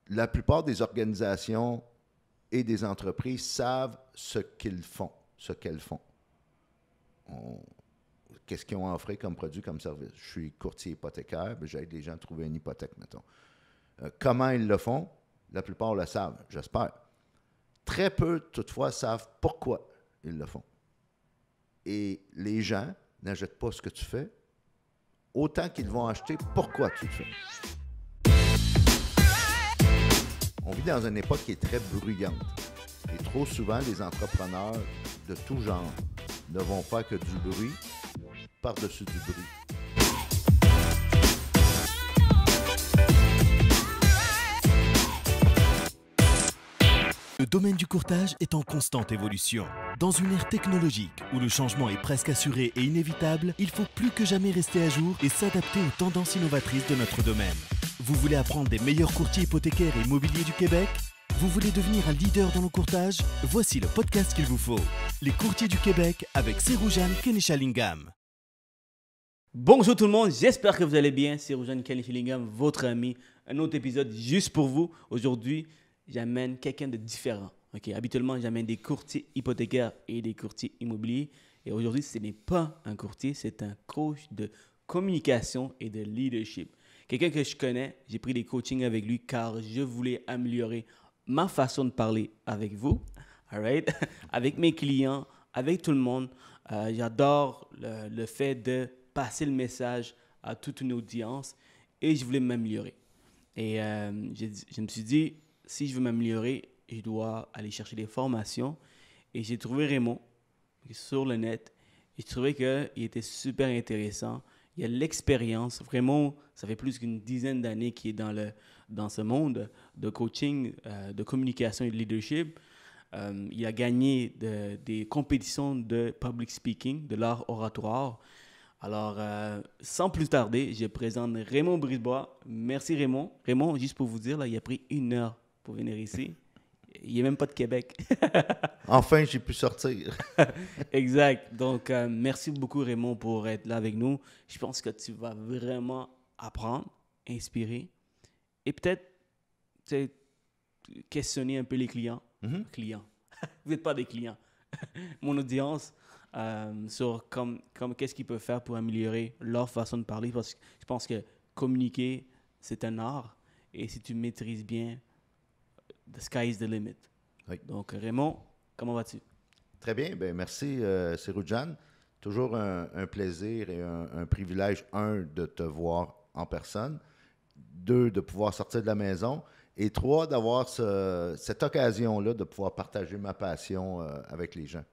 la plupart des organisations et des entreprises savent ce qu'ils font, ce qu'elles font. Qu'est-ce qu'ils ont offert comme produit, comme service? Je suis courtier hypothécaire, j'aide les gens à trouver une hypothèque, mettons. Comment ils le font? La plupart le savent, j'espère. Très peu, toutefois, savent pourquoi ils le font. Et les gens n'achètent pas ce que tu fais, autant qu'ils vont acheter pourquoi tu le fais. On vit dans une époque qui est très bruyante. Et trop souvent, les entrepreneurs de tout genre ne vont faire que du bruit par-dessus du bruit. Le domaine du courtage est en constante évolution. Dans une ère technologique où le changement est presque assuré et inévitable, il faut plus que jamais rester à jour et s'adapter aux tendances innovatrices de notre domaine. Vous voulez apprendre des meilleurs courtiers hypothécaires et immobiliers du Québec? Vous voulez devenir un leader dans le courtage? Voici le podcast qu'il vous faut. Les courtiers du Québec avec Seroujane Kenishalingam. Bonjour tout le monde, j'espère que vous allez bien. C'est Seroujane Kenishalingam, votre ami. Un autre épisode juste pour vous. Aujourd'hui, j'amène quelqu'un de différent. Okay? Habituellement, j'amène des courtiers hypothécaires et des courtiers immobiliers. Et aujourd'hui, ce n'est pas un courtier, c'est un coach de communication et de leadership. Quelqu'un que je connais, j'ai pris des coachings avec lui car je voulais améliorer ma façon de parler avec vous, all right? Avec mes clients, avec tout le monde. J'adore le fait de passer le message à toute une audience et je voulais m'améliorer. Et je me suis dit, si je veux m'améliorer, je dois aller chercher des formations. Et j'ai trouvé Raymond sur le net. Et je trouvais qu'il était super intéressant. Il a l'expérience. Vraiment, ça fait plus qu'une dizaine d'années qu'il est dans ce monde de coaching, de communication et de leadership. Il a gagné des compétitions de public speaking, de l'art oratoire. Alors, sans plus tarder, je présente Raymond Brisebois. Merci Raymond. Raymond, juste pour vous dire, là, il a pris 1 heure pour venir ici. Il n'est même pas de Québec. Enfin, j'ai pu sortir. Exact. Donc, merci beaucoup Raymond pour être là avec nous. Je pense que tu vas vraiment apprendre, inspirer et peut-être questionner un peu les clients. Clients. Vous n'êtes pas des clients. Mon audience sur qu'est-ce qu'ils peuvent faire pour améliorer leur façon de parler. Parce que je pense que communiquer, c'est un art. Et si tu maîtrises bien, the sky is the limit. Oui. Donc, Raymond, comment vas-tu? Très bien, bien merci Seroujane. Toujours un plaisir et un privilège, de te voir en personne, 2, de pouvoir sortir de la maison, et 3, d'avoir cette occasion-là de pouvoir partager ma passion avec les gens.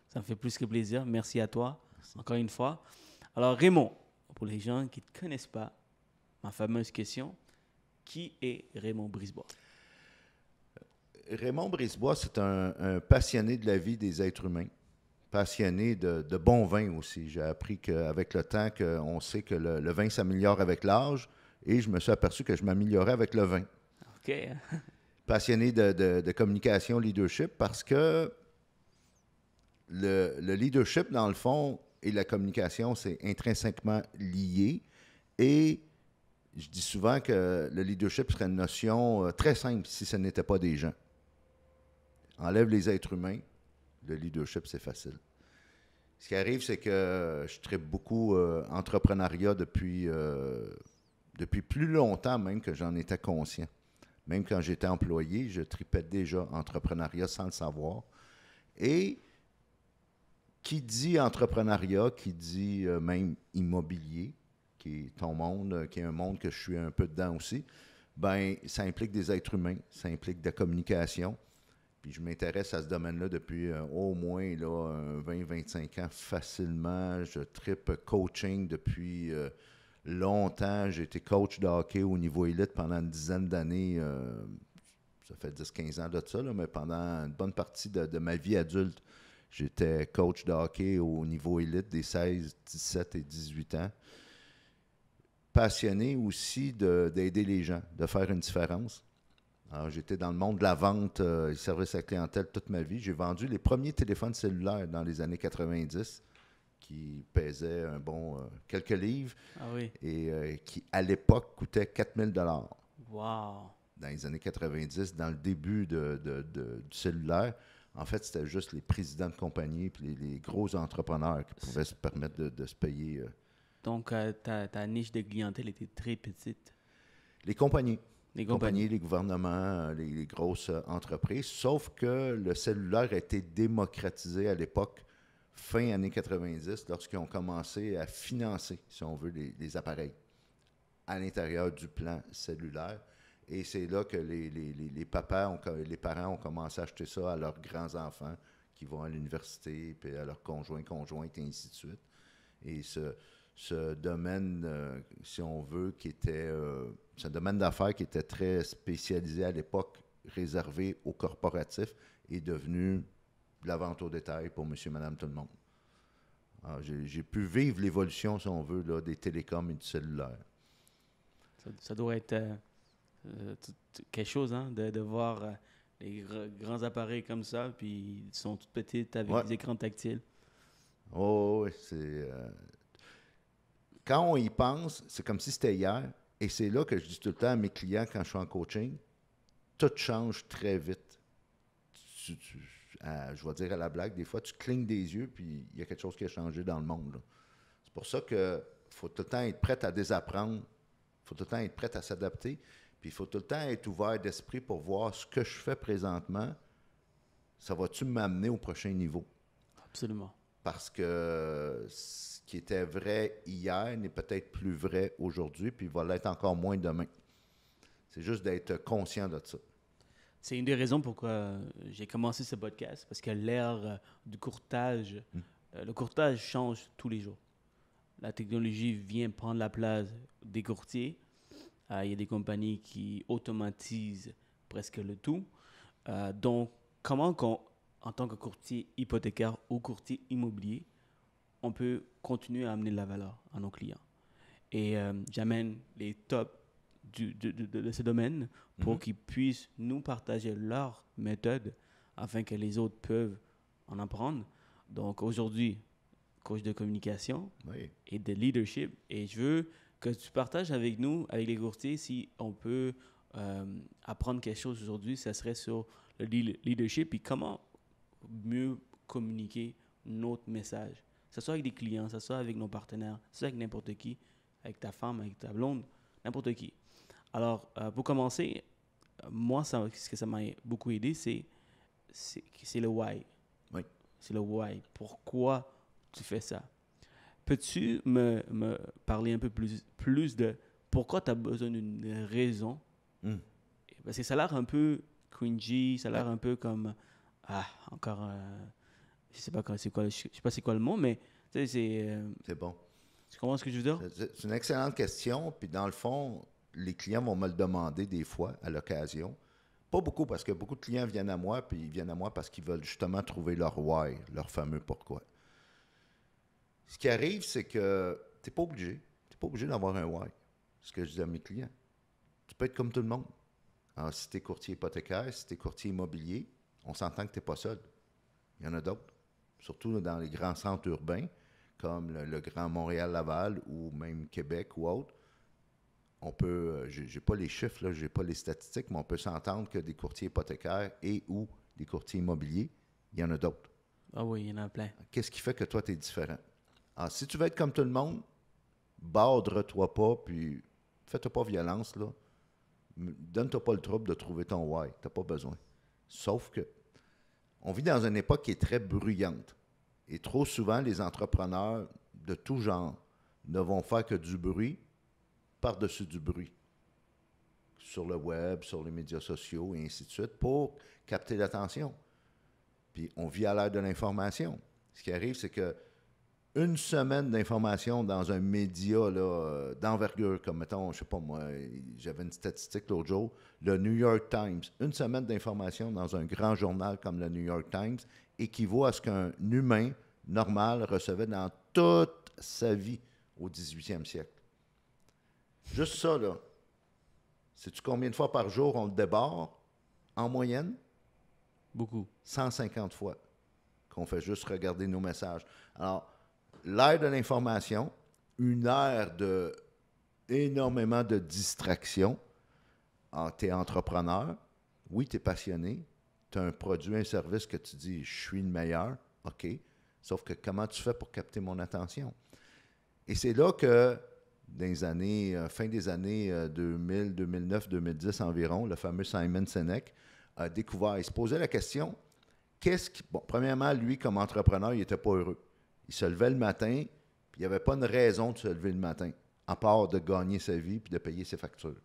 Ça me fait plus que plaisir. Merci à toi, encore une fois. Alors, Raymond, pour les gens qui ne te connaissent pas, ma fameuse question, qui est Raymond Brisebois? Raymond Brisebois, c'est un passionné de la vie des êtres humains, passionné de bon vin aussi. J'ai appris qu'avec le temps, on sait que le vin s'améliore avec l'âge, et je me suis aperçu que je m'améliorais avec le vin. OK. Passionné de communication, leadership, parce que le leadership, dans le fond, et la communication, c'est intrinsèquement lié. Et je dis souvent que le leadership serait une notion très simple si ce n'était pas des gens. Enlève les êtres humains, le leadership, c'est facile. Ce qui arrive, c'est que je tripe beaucoup entrepreneuriat depuis plus longtemps même que j'en étais conscient. Même quand j'étais employé, je tripais déjà entrepreneuriat sans le savoir. Et qui dit entrepreneuriat, qui dit même immobilier, qui est ton monde, qui est un monde que je suis un peu dedans aussi, ben ça implique des êtres humains, ça implique de la communication. Puis je m'intéresse à ce domaine-là depuis au moins 20-25 ans facilement. Je tripe coaching depuis longtemps. J'ai été coach de hockey au niveau élite pendant une dizaine d'années. Ça fait 10-15 ans de ça, là, mais pendant une bonne partie de ma vie adulte, j'étais coach de hockey au niveau élite des 16, 17 et 18 ans. Passionné aussi d'aider les gens, de faire une différence. Alors, j'étais dans le monde de la vente et service à la clientèle toute ma vie. J'ai vendu les premiers téléphones cellulaires dans les années 90 qui pesaient quelques livres Ah oui. et qui, à l'époque, coûtaient 4 000 $. Wow. dans les années 90, dans le début du cellulaire, en fait, c'était juste les présidents de compagnie et les gros entrepreneurs qui pouvaient se permettre de se payer. Donc, ta niche de clientèle était très petite. Les compagnies. Les compagnies, les gouvernements, les grosses entreprises. Sauf que le cellulaire a été démocratisé à l'époque, fin années 90, lorsqu'ils ont commencé à financer, si on veut, les appareils à l'intérieur du plan cellulaire. Et c'est là que les parents ont commencé à acheter ça à leurs grands-enfants qui vont à l'université, puis à leurs conjointes, et ainsi de suite. Et ce domaine, si on veut, ce domaine d'affaires qui était très spécialisé à l'époque, réservé aux corporatifs, est devenu de la vente au détail pour monsieur, madame, tout le monde. Alors, j'ai pu vivre l'évolution, si on veut, là, des télécoms et du cellulaire. Ça doit être quelque chose, hein, de voir les grands appareils comme ça, puis ils sont tout petits avec des écrans tactiles. Oh, oui, c'est... Quand on y pense, c'est comme si c'était hier. Et c'est là que je dis tout le temps à mes clients quand je suis en coaching, tout change très vite. Je vais dire à la blague, des fois, tu clignes des yeux, puis il y a quelque chose qui a changé dans le monde. Là. C'est pour ça qu'il faut tout le temps être prêt à désapprendre, il faut tout le temps être prêt à s'adapter, puis il faut tout le temps être ouvert d'esprit pour voir ce que je fais présentement, ça va-tu m'amener au prochain niveau? Absolument. Parce que ce qui était vrai hier n'est peut-être plus vrai aujourd'hui, puis il va l'être encore moins demain. C'est juste d'être conscient de ça. C'est une des raisons pourquoi j'ai commencé ce podcast, parce que l'ère du courtage, le courtage change tous les jours. La technologie vient prendre la place des courtiers. Il y a des compagnies qui automatisent presque le tout. Donc, comment en tant que courtier hypothécaire ou courtier immobilier, on peut continuer à amener de la valeur à nos clients. Et j'amène les tops de ce domaine pour qu'ils puissent nous partager leur méthode afin que les autres peuvent en apprendre. Donc aujourd'hui, coach de communication et de leadership. Et je veux que tu partages avec nous, avec les courtiers, si on peut apprendre quelque chose aujourd'hui, ça serait sur le leadership et comment mieux communiquer notre message. Que ce soit avec des clients, que ce soit avec nos partenaires, que ce soit avec n'importe qui, avec ta femme, avec ta blonde, n'importe qui. Alors, pour commencer, moi, ce que ça m'a beaucoup aidé, c'est le why. Oui. C'est le why. Pourquoi tu fais ça? Peux-tu me parler un peu plus de pourquoi tu as besoin d'une raison? Parce que ça a l'air un peu cringy, ça a l'air un peu comme... encore... je sais pas c'est quoi le mot, mais tu sais, c'est bon. Tu comprends ce que je veux dire? C'est une excellente question. Puis dans le fond, les clients vont me le demander des fois à l'occasion. Pas beaucoup, parce que beaucoup de clients viennent à moi, puis ils viennent à moi parce qu'ils veulent justement trouver leur why, leur fameux pourquoi. Ce qui arrive, c'est que tu n'es pas obligé. Tu n'es pas obligé d'avoir un why. C'est ce que je dis à mes clients. Tu peux être comme tout le monde. Alors, si tu es courtier hypothécaire, si tu es courtier immobilier, on s'entend que tu n'es pas seul. Il y en a d'autres. Surtout dans les grands centres urbains, comme le Grand Montréal-Laval ou même Québec ou autre. On peut, j'ai pas les chiffres, je n'ai pas les statistiques, mais on peut s'entendre que des courtiers hypothécaires et ou des courtiers immobiliers, il y en a d'autres. Ah oui, il y en a plein. Qu'est-ce qui fait que toi, tu es différent? Alors, si tu veux être comme tout le monde, bardre-toi pas, puis fais-toi pas violence, là. Donne-toi pas le trouble de trouver ton why. Tu n'as pas besoin. Sauf que on vit dans une époque qui est très bruyante. Et trop souvent, les entrepreneurs de tout genre ne vont faire que du bruit par-dessus du bruit. Sur le web, sur les médias sociaux, et ainsi de suite, pour capter l'attention. Puis on vit à l'ère de l'information. Ce qui arrive, c'est que une semaine d'information dans un média là, d'envergure, comme mettons, je sais pas moi, j'avais une statistique l'autre jour, le New York Times, une semaine d'information dans un grand journal comme le New York Times équivaut à ce qu'un humain normal recevait dans toute sa vie au 18e siècle. Juste ça, là. Sais-tu combien de fois par jour on le déborde en moyenne? Beaucoup. 150 fois qu'on fait juste regarder nos messages. Alors, l'ère de l'information, une ère de énormément de distractions, tu es entrepreneur, oui, tu es passionné, tu as un produit, un service que tu dis, je suis le meilleur, OK, sauf que comment tu fais pour capter mon attention? Et c'est là que, dans les années, fin des années 2000, 2009, 2010 environ, le fameux Simon Sinek a découvert, il se posait la question, bon, premièrement, lui, comme entrepreneur, il n'était pas heureux. Il se levait le matin, puis il n'y avait pas une raison de se lever le matin, à part de gagner sa vie puis de payer ses factures.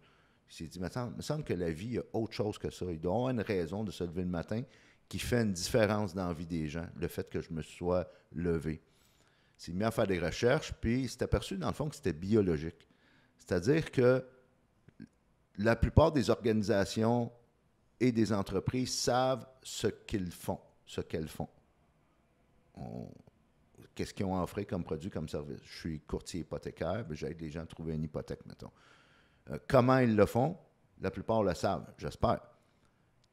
Il s'est dit, il me semble que la vie, il y a autre chose que ça. Il doit y avoir une raison de se lever le matin qui fait une différence dans la vie des gens, le fait que je me sois levé. Il s'est mis à faire des recherches, puis il s'est aperçu, dans le fond, que c'était biologique. C'est-à-dire que la plupart des organisations et des entreprises savent ce qu'ils font, ce qu'elles font. Qu'est-ce qu'ils ont offert comme produit, comme service? Je suis courtier hypothécaire, j'aide les gens à trouver une hypothèque, mettons. Comment ils le font? La plupart le savent, j'espère.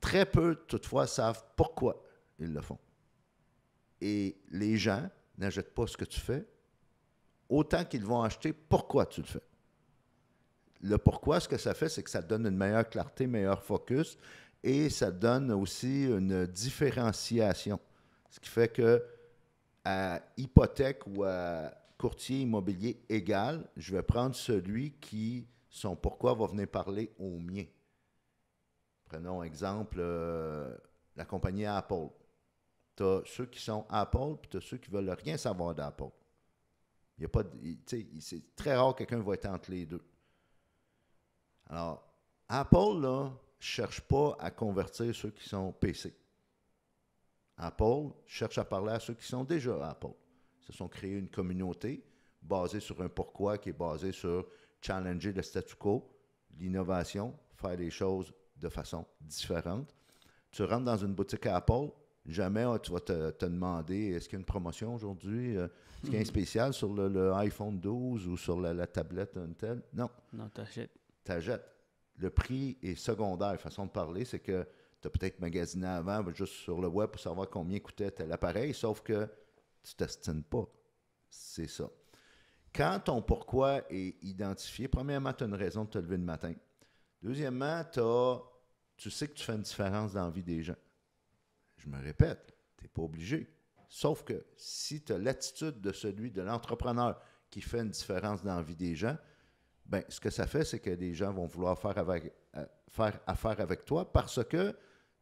Très peu, toutefois, savent pourquoi ils le font. Et les gens n'achètent pas ce que tu fais, autant qu'ils vont acheter pourquoi tu le fais. Le pourquoi, ce que ça fait, c'est que ça donne une meilleure clarté, meilleur focus, et ça donne aussi une différenciation. Ce qui fait que à hypothèque ou à courtier immobilier égal, je vais prendre celui qui, son pourquoi, va venir parler au mien. Prenons exemple, la compagnie Apple. Tu as ceux qui sont Apple, puis tu as ceux qui ne veulent rien savoir d'Apple. Il y a pas c'est très rare que quelqu'un va être entre les deux. Alors, Apple, là, ne cherche pas à convertir ceux qui sont PC. Apple cherche à parler à ceux qui sont déjà Apple. Ils se sont créés une communauté basée sur un pourquoi qui est basé sur challenger le statu quo, l'innovation, faire les choses de façon différente. Tu rentres dans une boutique à Apple, jamais tu vas te demander est-ce qu'il y a une promotion aujourd'hui, est-ce qu'il y a un spécial sur le iPhone 12 ou sur la tablette Intel? Non. Non, t'achètes. T'achètes. Le prix est secondaire. Façon de parler, c'est que tu as peut-être magasiné avant, juste sur le web pour savoir combien coûtait tel appareil, sauf que tu ne t'estines pas. C'est ça. Quand ton pourquoi est identifié, premièrement, tu as une raison de te lever le matin. Deuxièmement, tu sais que tu fais une différence dans la vie des gens. Je me répète, tu n'es pas obligé. Sauf que si tu as l'attitude de l'entrepreneur qui fait une différence dans la vie des gens, bien, ce que ça fait, c'est que les gens vont vouloir faire affaire avec toi parce que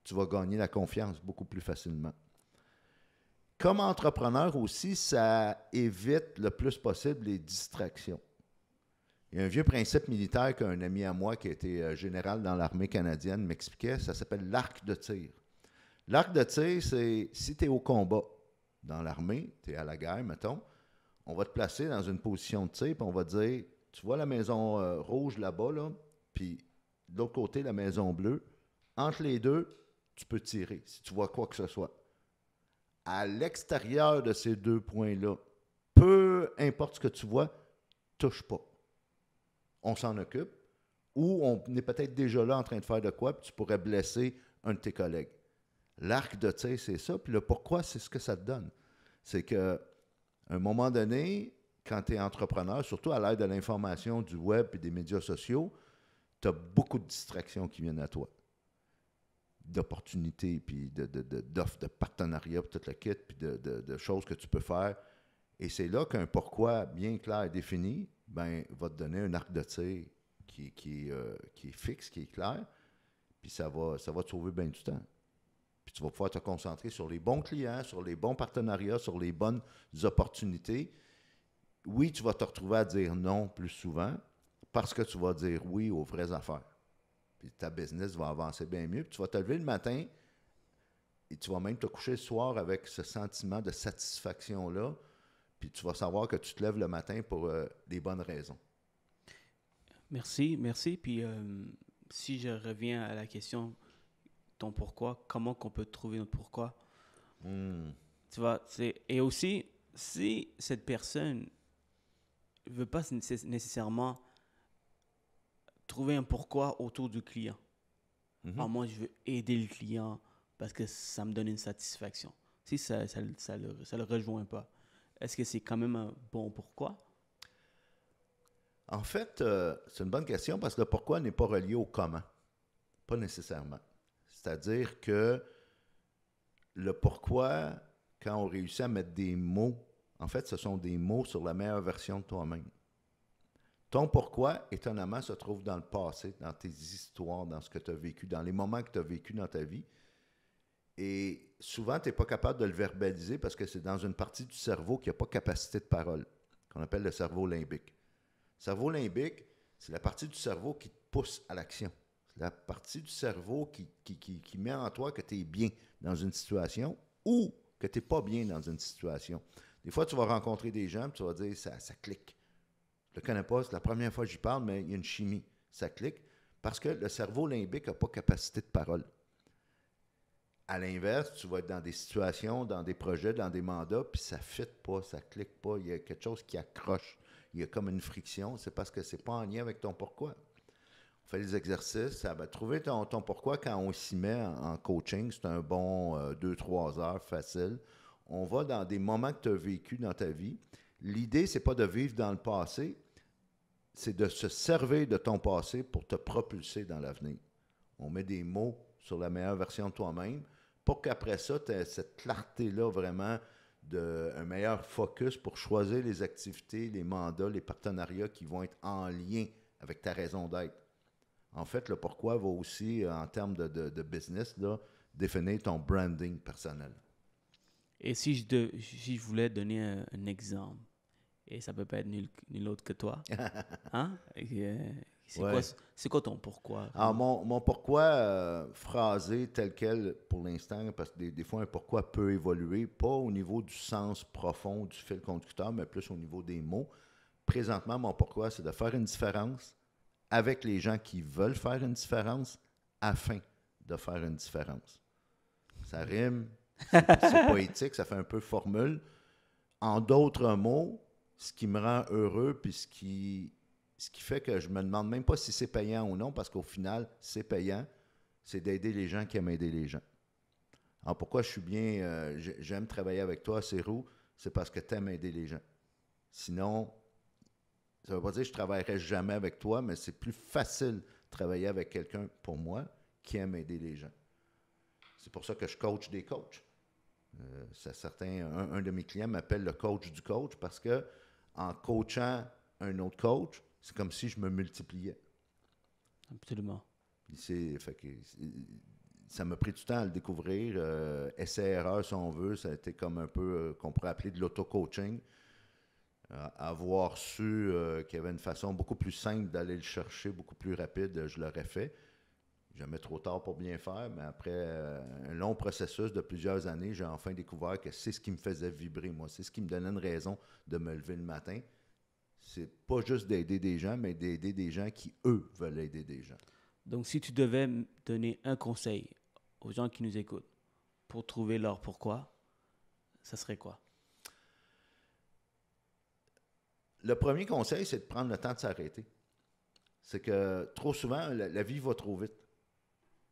tu vas gagner la confiance beaucoup plus facilement. Comme entrepreneur aussi, ça évite le plus possible les distractions. Il y a un vieux principe militaire qu'un ami à moi qui a été général dans l'armée canadienne m'expliquait, ça s'appelle l'arc de tir. L'arc de tir, c'est si tu es au combat dans l'armée, tu es à la guerre, mettons, on va te placer dans une position de tir, puis on va te dire, tu vois la maison rouge là-bas, là, puis de l'autre côté, la maison bleue, entre les deux, tu peux tirer si tu vois quoi que ce soit. À l'extérieur de ces deux points-là, peu importe ce que tu vois, touche pas. On s'en occupe, ou on est peut-être déjà là en train de faire de quoi, puis tu pourrais blesser un de tes collègues. L'arc de tir, c'est ça, puis le pourquoi, c'est ce que ça te donne. C'est qu'à un moment donné, quand tu es entrepreneur, surtout à l'ère de l'information, du web et des médias sociaux, tu as beaucoup de distractions qui viennent à toi. D'opportunités, puis d'offres, de partenariats, puis tout le kit, puis de choses que tu peux faire. Et c'est là qu'un pourquoi bien clair et défini va te donner un arc de tir qui est fixe, qui est clair, puis ça va te sauver bien du temps. Puis tu vas pouvoir te concentrer sur les bons clients, sur les bons partenariats, sur les bonnes opportunités. Oui, tu vas te retrouver à dire non plus souvent parce que tu vas dire oui aux vraies affaires. Puis ta business va avancer bien mieux. Puis tu vas te lever le matin et tu vas même te coucher le soir avec ce sentiment de satisfaction-là. Puis tu vas savoir que tu te lèves le matin pour des bonnes raisons. Merci. Puis si je reviens à la question, ton pourquoi, comment qu'on peut trouver notre pourquoi? Tu vois, et aussi, si cette personne ne veut pas nécessairement trouver un pourquoi autour du client. Moi, je veux aider le client parce que ça me donne une satisfaction. Si ça le rejoint pas, est-ce que c'est quand même un bon pourquoi? En fait, c'est une bonne question parce que le pourquoi n'est pas relié au comment. Pas nécessairement. C'est-à-dire que le pourquoi, quand on réussit à mettre des mots, en fait, ce sont des mots sur la meilleure version de toi-même. Ton pourquoi, étonnamment, se trouve dans le passé, dans tes histoires, dans ce que tu as vécu, dans les moments que tu as vécu dans ta vie. Et souvent, tu n'es pas capable de le verbaliser parce que c'est dans une partie du cerveau qui n'a pas capacité de parole, qu'on appelle le cerveau limbique. Le cerveau limbique, c'est la partie du cerveau qui te pousse à l'action. C'est la partie du cerveau qui met en toi que tu es bien dans une situation ou que tu n'es pas bien dans une situation. Des fois, tu vas rencontrer des gens et tu vas dire ça clique. Je ne le connais pas, c'est la première fois que j'y parle, mais il y a une chimie. Ça clique parce que le cerveau limbique n'a pas capacité de parole. À l'inverse, tu vas être dans des situations, dans des projets, dans des mandats, puis ça ne fit pas, ça ne clique pas, il y a quelque chose qui accroche. Il y a comme une friction, c'est parce que ce n'est pas en lien avec ton pourquoi. On fait des exercices, ça va trouver ton pourquoi quand on s'y met en coaching, c'est un bon 2-3 heures facile. On va dans des moments que tu as vécu dans ta vie. L'idée, ce n'est pas de vivre dans le passé, c'est de se servir de ton passé pour te propulser dans l'avenir. On met des mots sur la meilleure version de toi-même pour qu'après ça, tu aies cette clarté-là vraiment un meilleur focus pour choisir les activités, les mandats, les partenariats qui vont être en lien avec ta raison d'être. En fait, le pourquoi va aussi, en termes de business, là, définir ton branding personnel. Et si je voulais donner un exemple, et ça peut pas être nul autre que toi, hein? C'est quoi ton pourquoi? Alors, mon pourquoi phrasé tel quel pour l'instant, parce que des fois, un pourquoi peut évoluer, pas au niveau du sens profond du fil conducteur, mais plus au niveau des mots. Présentement, mon pourquoi, c'est de faire une différence avec les gens qui veulent faire une différence afin de faire une différence. Ça rime, c'est poétique, ça fait un peu formule. En d'autres mots, ce qui me rend heureux, puis ce qui fait que je me demande même pas si c'est payant ou non, parce qu'au final, c'est payant, c'est d'aider les gens qui aiment aider les gens. Alors pourquoi je suis bien, j'aime travailler avec toi, Sérou, c'est parce que tu aimes aider les gens. Sinon, ça ne veut pas dire que je ne travaillerai jamais avec toi, mais c'est plus facile de travailler avec quelqu'un, pour moi, qui aime aider les gens. C'est pour ça que je coach des coachs. Un de mes clients m'appelle le coach du coach parce que en coachant un autre coach, c'est comme si je me multipliais. Absolument. Ça m'a pris du temps à le découvrir. Essai-erreur, si on veut, ça a été comme un peu qu'on pourrait appeler de l'auto-coaching. Avoir su qu'il y avait une façon beaucoup plus simple d'aller le chercher, beaucoup plus rapide, je l'aurais fait. Jamais trop tard pour bien faire, mais après un long processus de plusieurs années, j'ai enfin découvert que c'est ce qui me faisait vibrer, moi. C'est ce qui me donnait une raison de me lever le matin. C'est pas juste d'aider des gens, mais d'aider des gens qui, eux, veulent aider des gens. Donc, si tu devais donner un conseil aux gens qui nous écoutent pour trouver leur pourquoi, ça serait quoi? Le premier conseil, c'est de prendre le temps de s'arrêter. C'est que trop souvent, la vie va trop vite.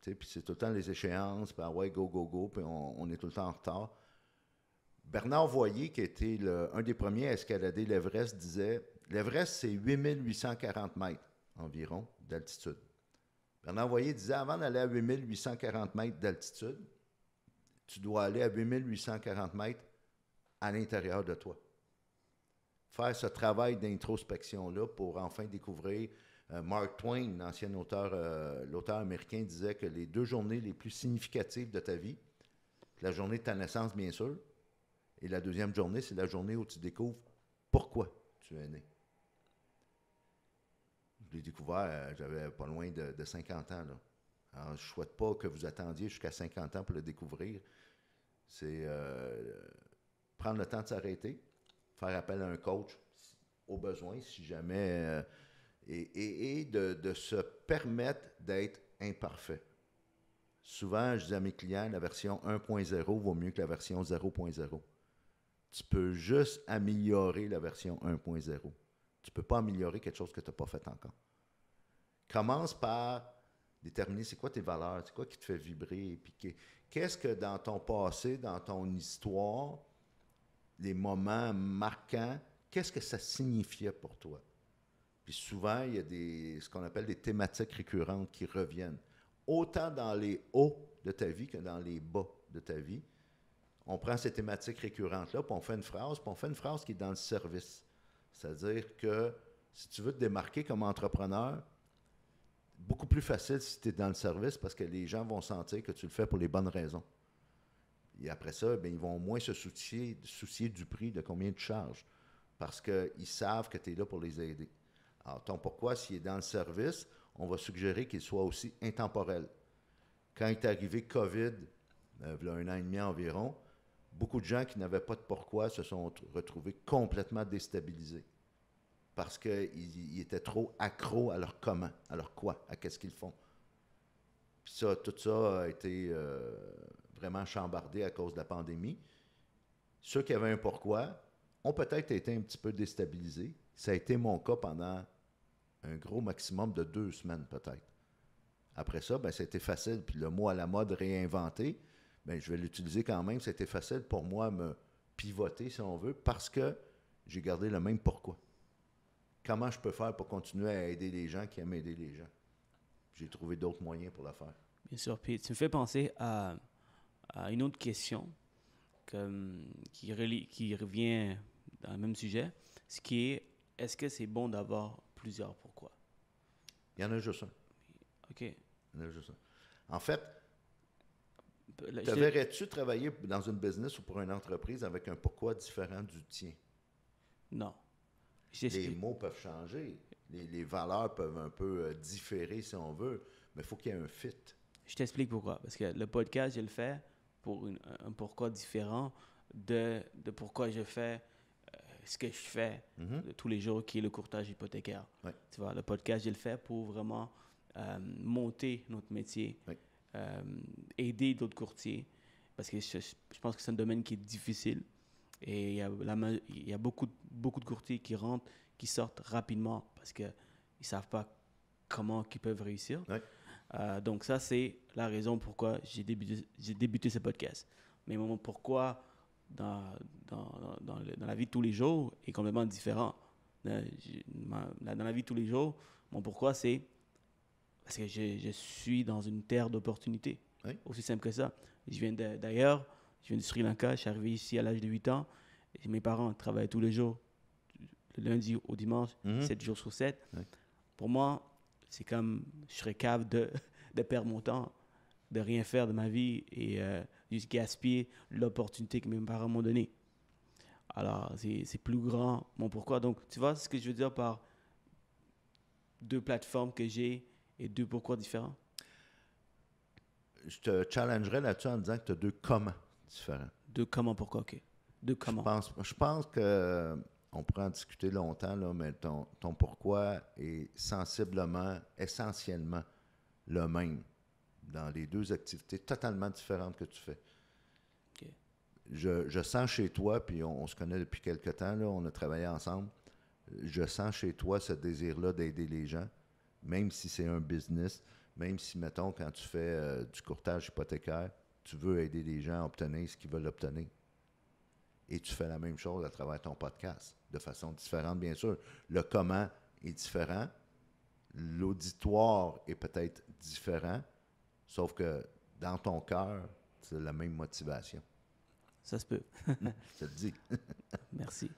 Puis c'est tout le temps les échéances, puis ouais, go, go, go, puis on est tout le temps en retard. Bernard Voyer, qui était un des premiers à escalader l'Everest, disait « L'Everest, c'est 8840 mètres environ d'altitude. » Bernard Voyer disait « Avant d'aller à 8840 mètres d'altitude, tu dois aller à 8840 mètres à l'intérieur de toi. » Faire ce travail d'introspection-là pour enfin découvrir. Mark Twain, l'ancien auteur, l'auteur américain, disait que les 2 journées les plus significatives de ta vie, la journée de ta naissance, bien sûr, et la deuxième journée, c'est la journée où tu découvres pourquoi tu es né. Je l'ai découvert, j'avais pas loin de 50 ans. Là. Alors, je ne souhaite pas que vous attendiez jusqu'à 50 ans pour le découvrir. C'est prendre le temps de s'arrêter, faire appel à un coach au besoin, si jamais... et de se permettre d'être imparfait. Souvent, je dis à mes clients, la version 1.0 vaut mieux que la version 0.0. Tu peux juste améliorer la version 1.0. Tu ne peux pas améliorer quelque chose que tu n'as pas fait encore. Commence par déterminer c'est quoi tes valeurs, c'est quoi qui te fait vibrer, puis qu'est-ce que dans ton passé, dans ton histoire, les moments marquants, qu'est-ce que ça signifiait pour toi? Puis souvent, il y a ce qu'on appelle des thématiques récurrentes qui reviennent. autant dans les hauts de ta vie que dans les bas de ta vie. On prend ces thématiques récurrentes-là, puis on fait une phrase qui est dans le service. C'est-à-dire que si tu veux te démarquer comme entrepreneur, beaucoup plus facile si tu es dans le service parce que les gens vont sentir que tu le fais pour les bonnes raisons. Et après ça, bien, ils vont moins se soucier du prix, de combien tu charges, parce qu'ils savent que tu es là pour les aider. Alors, ton pourquoi, s'il est dans le service, on va suggérer qu'il soit aussi intemporel. Quand il est arrivé COVID, il y a 1 an et demi environ, beaucoup de gens qui n'avaient pas de pourquoi se sont retrouvés complètement déstabilisés parce qu'ils étaient trop accros à leur comment, à leur quoi, à qu'est-ce qu'ils font. Puis ça, tout ça a été vraiment chambardé à cause de la pandémie. Ceux qui avaient un pourquoi ont peut-être été un petit peu déstabilisés. Ça a été mon cas pendant un gros maximum de 2 semaines peut-être. Après ça, ben, c'était facile. Puis le mot à la mode réinventé, ben, je vais l'utiliser quand même. C'était facile pour moi me pivoter, si on veut, parce que j'ai gardé le même pourquoi. Comment je peux faire pour continuer à aider les gens qui aiment aider les gens? J'ai trouvé d'autres moyens pour le faire. Bien sûr. Puis tu me fais penser à une autre question qui revient dans le même sujet, ce qui est, est-ce que c'est bon d'avoir plusieurs pourquoi? Il y en a juste un. OK. Il y en a juste un. En fait, te verrais-tu travailler dans une business ou pour une entreprise avec un pourquoi différent du tien? Non. Les mots peuvent changer. Les valeurs peuvent un peu différer, si on veut, mais il faut qu'il y ait un fit. Je t'explique pourquoi. Parce que le podcast, je le fais pour un pourquoi différent de pourquoi je fais ce que je fais de tous les jours, qui est le courtage hypothécaire. Ouais. Tu vois, le podcast, je le fais pour vraiment monter notre métier, aider d'autres courtiers, parce que je pense que c'est un domaine qui est difficile. Et il y a beaucoup de courtiers qui rentrent, qui sortent rapidement parce qu'ils ne savent pas comment ils peuvent réussir. Ouais. Donc ça, c'est la raison pourquoi j'ai débuté ce podcast. Mais mon pourquoi dans la vie de tous les jours est complètement différent. Dans la vie de tous les jours, mon pourquoi, c'est parce que je suis dans une terre d'opportunités. Oui. Aussi simple que ça. D'ailleurs, je viens du Sri Lanka, je suis arrivé ici à l'âge de 8 ans. Et mes parents travaillaient tous les jours, le lundi au dimanche, 7 jours sur 7. Oui. Pour moi, c'est comme je serais capable de perdre mon temps, de rien faire de ma vie et juste gaspiller l'opportunité que mes parents m'ont donnée. Alors, c'est plus grand mon pourquoi. Donc, tu vois ce que je veux dire par 2 plateformes que j'ai et 2 pourquoi différents? Je te challengerais là-dessus en disant que tu as 2 comment différents. 2 comment, pourquoi, OK. 2 comment. Je pense que on pourrait en discuter longtemps, là, mais ton pourquoi est sensiblement, essentiellement le même dans les 2 activités totalement différentes que tu fais. OK. Je sens chez toi, puis on se connaît depuis quelque temps, là, on a travaillé ensemble, je sens chez toi ce désir-là d'aider les gens, même si c'est un business, même si, mettons, quand tu fais du courtage hypothécaire, tu veux aider les gens à obtenir ce qu'ils veulent obtenir. Et tu fais la même chose à travers ton podcast, de façon différente, bien sûr. Le comment est différent, l'auditoire est peut-être différent, sauf que dans ton cœur, c'est la même motivation. Ça se peut. Je te le dis. Merci.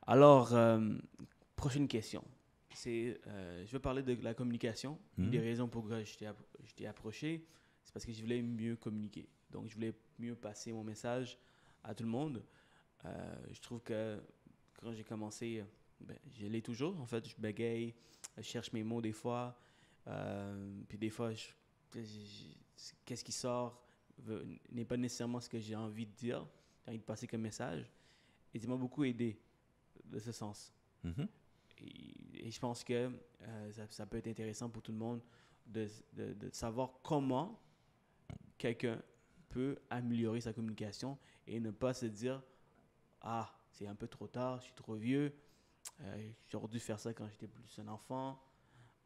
Alors, prochaine question. Je veux parler de la communication. Une des raisons pour lesquelles je t'ai approché, c'est parce que je voulais mieux communiquer. Donc, je voulais mieux passer mon message à tout le monde. Je trouve que quand j'ai commencé, je l'ai toujours. En fait, je bégaye, je cherche mes mots des fois. Puis des fois, qu'est-ce qui sort n'est pas nécessairement ce que j'ai envie de dire. J'ai envie de passer comme message. Et ça m'a beaucoup aidé de ce sens. Mm-hmm. Et je pense que ça peut être intéressant pour tout le monde de savoir comment quelqu'un peut améliorer sa communication et ne pas se dire « Ah, c'est un peu trop tard, je suis trop vieux, j'aurais dû faire ça quand j'étais plus un enfant,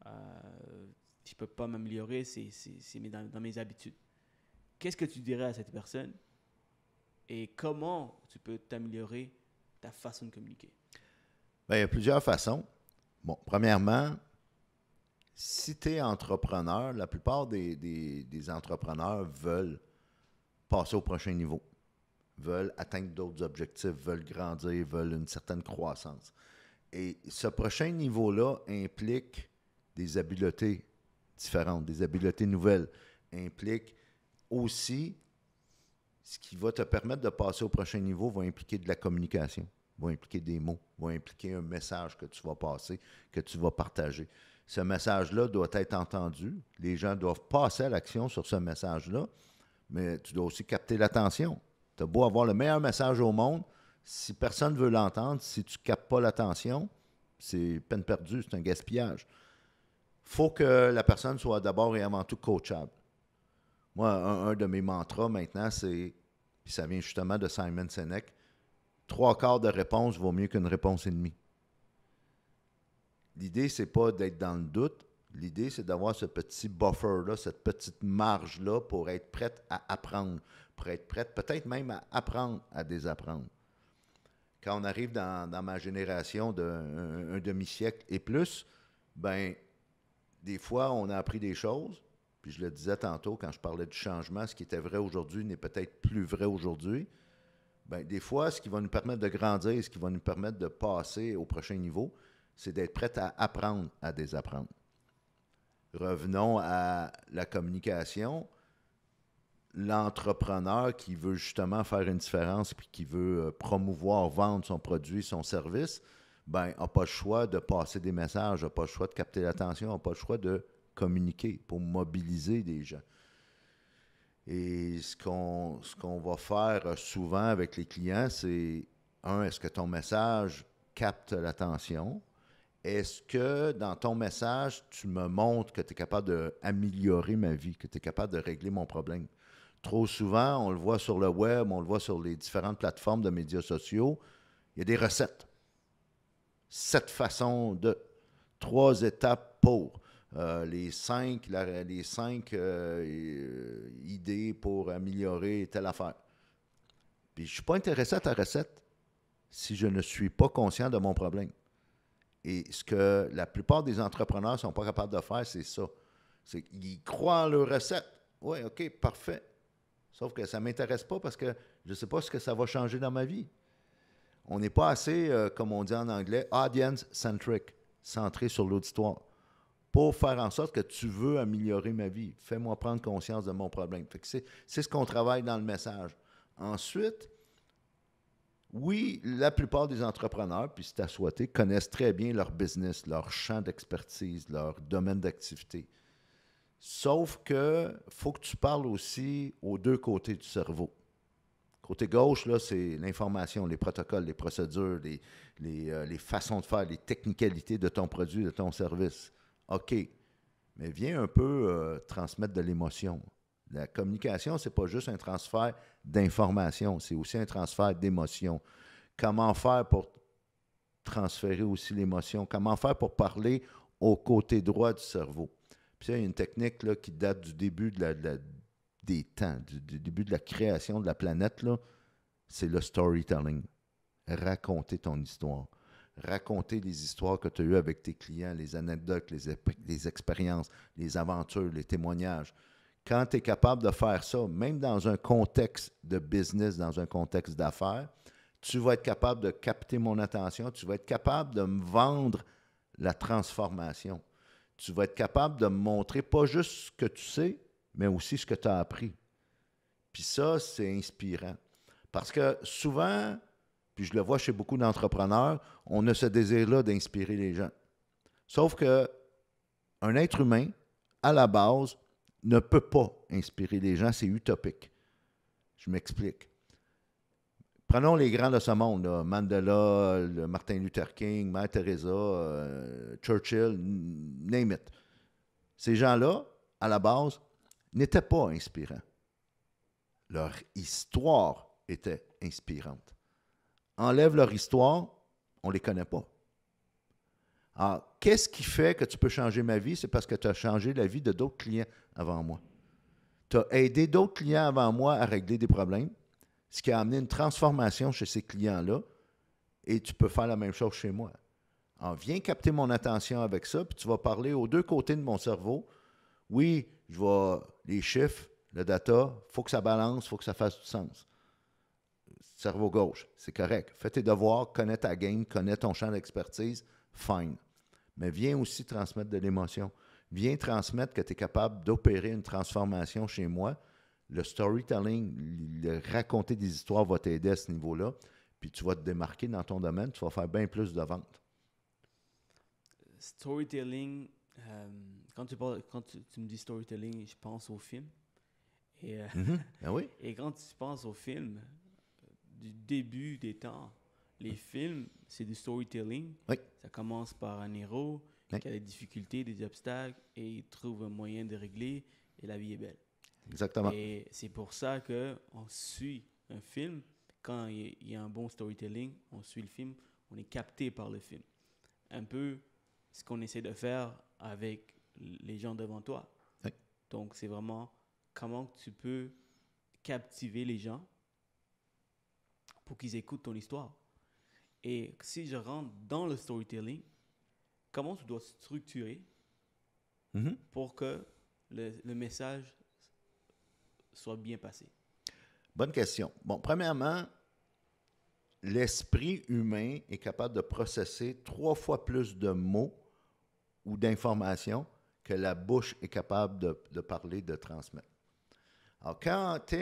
je ne peux pas m'améliorer, c'est dans mes habitudes. » Qu'est-ce que tu dirais à cette personne et comment tu peux t'améliorer ta façon de communiquer? Bien, il y a plusieurs façons. Bon, premièrement, si tu es entrepreneur, la plupart des entrepreneurs veulent passer au prochain niveau, veulent atteindre d'autres objectifs, veulent grandir, veulent une certaine croissance. Et ce prochain niveau-là implique des habiletés différentes, des habiletés nouvelles, implique aussi ce qui va te permettre de passer au prochain niveau va impliquer de la communication, va impliquer des mots, va impliquer un message que tu vas passer, que tu vas partager. Ce message-là doit être entendu. Les gens doivent passer à l'action sur ce message-là, mais tu dois aussi capter l'attention. Tu as beau avoir le meilleur message au monde, si personne ne veut l'entendre, si tu ne captes pas l'attention, c'est peine perdue, c'est un gaspillage. Il faut que la personne soit d'abord et avant tout coachable. Moi, un de mes mantras maintenant, c'est, puis ça vient justement de Simon Sinek, 3/4 de réponse vaut mieux qu'une réponse et demie. L'idée, c'est pas d'être dans le doute. L'idée, c'est d'avoir ce petit buffer-là, cette petite marge-là pour être prête à apprendre, pour être prête peut-être même à apprendre à désapprendre. Quand on arrive dans ma génération d'un demi-siècle et plus, ben des fois, on a appris des choses, puis je le disais tantôt quand je parlais du changement, ce qui était vrai aujourd'hui n'est peut-être plus vrai aujourd'hui. Ben, des fois, ce qui va nous permettre de grandir, ce qui va nous permettre de passer au prochain niveau, c'est d'être prêt à apprendre à désapprendre. Revenons à la communication. L'entrepreneur qui veut justement faire une différence puis qui veut promouvoir, vendre son produit, son service, ben, n'a pas le choix de passer des messages, n'a pas le choix de capter l'attention, n'a pas le choix de communiquer pour mobiliser des gens. Et ce qu'on va faire souvent avec les clients, c'est, est-ce que ton message capte l'attention? Est-ce que dans ton message, tu me montres que tu es capable d'améliorer ma vie, que tu es capable de régler mon problème? Trop souvent, on le voit sur le web, on le voit sur les différentes plateformes de médias sociaux, il y a des recettes. 7 façons de, 3 étapes pour, les 5 idées pour améliorer telle affaire. Puis je ne suis pas intéressé à ta recette si je ne suis pas conscient de mon problème. Et ce que la plupart des entrepreneurs ne sont pas capables de faire, c'est ça. C'est qu'ils croient en leur recette. Oui, OK, parfait. Sauf que ça ne m'intéresse pas parce que je ne sais pas ce que ça va changer dans ma vie. On n'est pas assez, comme on dit en anglais, audience-centric, centré sur l'auditoire, pour faire en sorte que tu veux améliorer ma vie. Fais-moi prendre conscience de mon problème. Fait que c'est ce qu'on travaille dans le message. Ensuite, oui, la plupart des entrepreneurs, puis c'est à souhaiter, connaissent très bien leur business, leur champ d'expertise, leur domaine d'activité. Sauf que faut que tu parles aussi aux deux côtés du cerveau. Côté gauche, là, c'est l'information, les protocoles, les procédures, les façons de faire, les technicalités de ton produit, de ton service. OK, mais viens un peu transmettre de l'émotion. La communication, ce n'est pas juste un transfert d'information, c'est aussi un transfert d'émotion. Comment faire pour transférer aussi l'émotion? Comment faire pour parler au côté droit du cerveau? Puis ça, il y a une technique là, qui date du début des temps, du début de la création de la planète, là, c'est le storytelling. Raconter ton histoire. Raconter les histoires que tu as eues avec tes clients, les anecdotes, les expériences, les aventures, les témoignages. Quand tu es capable de faire ça, même dans un contexte de business, dans un contexte d'affaires, tu vas être capable de capter mon attention, tu vas être capable de me vendre la transformation. Tu vas être capable de me montrer pas juste ce que tu sais, mais aussi ce que tu as appris. Puis ça, c'est inspirant. Parce que souvent, puis je le vois chez beaucoup d'entrepreneurs, on a ce désir-là d'inspirer les gens. Sauf qu'un être humain, à la base, ne peut pas inspirer les gens, c'est utopique. Je m'explique. Prenons les grands de ce monde, là, Mandela, Martin Luther King, Mère Teresa, Churchill, name it. Ces gens-là, à la base, n'étaient pas inspirants. Leur histoire était inspirante. Enlève leur histoire, on ne les connaît pas. Alors, qu'est-ce qui fait que tu peux changer ma vie? C'est parce que tu as changé la vie de d'autres clients avant moi. Tu as aidé d'autres clients avant moi à régler des problèmes, ce qui a amené une transformation chez ces clients-là, et tu peux faire la même chose chez moi. Alors, viens capter mon attention avec ça, puis tu vas parler aux deux côtés de mon cerveau. Oui, les chiffres, le data, il faut que ça balance, il faut que ça fasse du sens. Cerveau gauche, c'est correct. Fais tes devoirs, connais ta game, connais ton champ d'expertise, fine. Mais viens aussi transmettre de l'émotion. Viens transmettre que tu es capable d'opérer une transformation chez moi. Le storytelling, le raconter des histoires va t'aider à ce niveau-là. Puis tu vas te démarquer dans ton domaine, tu vas faire bien plus de ventes. Storytelling, quand tu me dis storytelling, je pense au film. Et, Ben oui. et quand tu penses au film, du début des temps, les films, c'est du storytelling. Oui. Ça commence par un héros Oui. qui a des difficultés, des obstacles, et il trouve un moyen de régler, et la vie est belle. Exactement. Et c'est pour ça qu'on suit un film. Quand il y a un bon storytelling, on suit le film, on est capté par le film. Un peu ce qu'on essaie de faire avec les gens devant toi. Oui. Donc, c'est vraiment comment tu peux captiver les gens pour qu'ils écoutent ton histoire. Et si je rentre dans le storytelling, comment tu dois structurer pour que le message soit bien passé? Bonne question. Bon, premièrement, l'esprit humain est capable de processer 3 fois plus de mots ou d'informations que la bouche est capable de parler, de transmettre. Alors, quand tu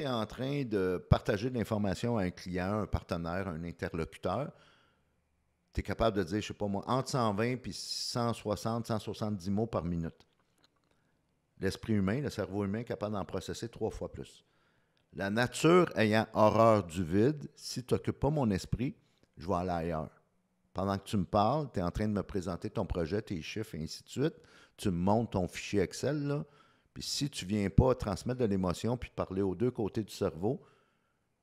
es en train de partager de l'information à un client, un partenaire, un interlocuteur, tu es capable de dire, je ne sais pas moi, entre 120 et 160, 170 mots par minute. L'esprit humain, le cerveau humain est capable d'en processer 3 fois plus. La nature ayant horreur du vide, si tu n'occupes pas mon esprit, je vais aller ailleurs. Pendant que tu me parles, tu es en train de me présenter ton projet, tes chiffres, et ainsi de suite. Tu me montres ton fichier Excel, là. Puis si tu ne viens pas transmettre de l'émotion puis parler aux deux côtés du cerveau,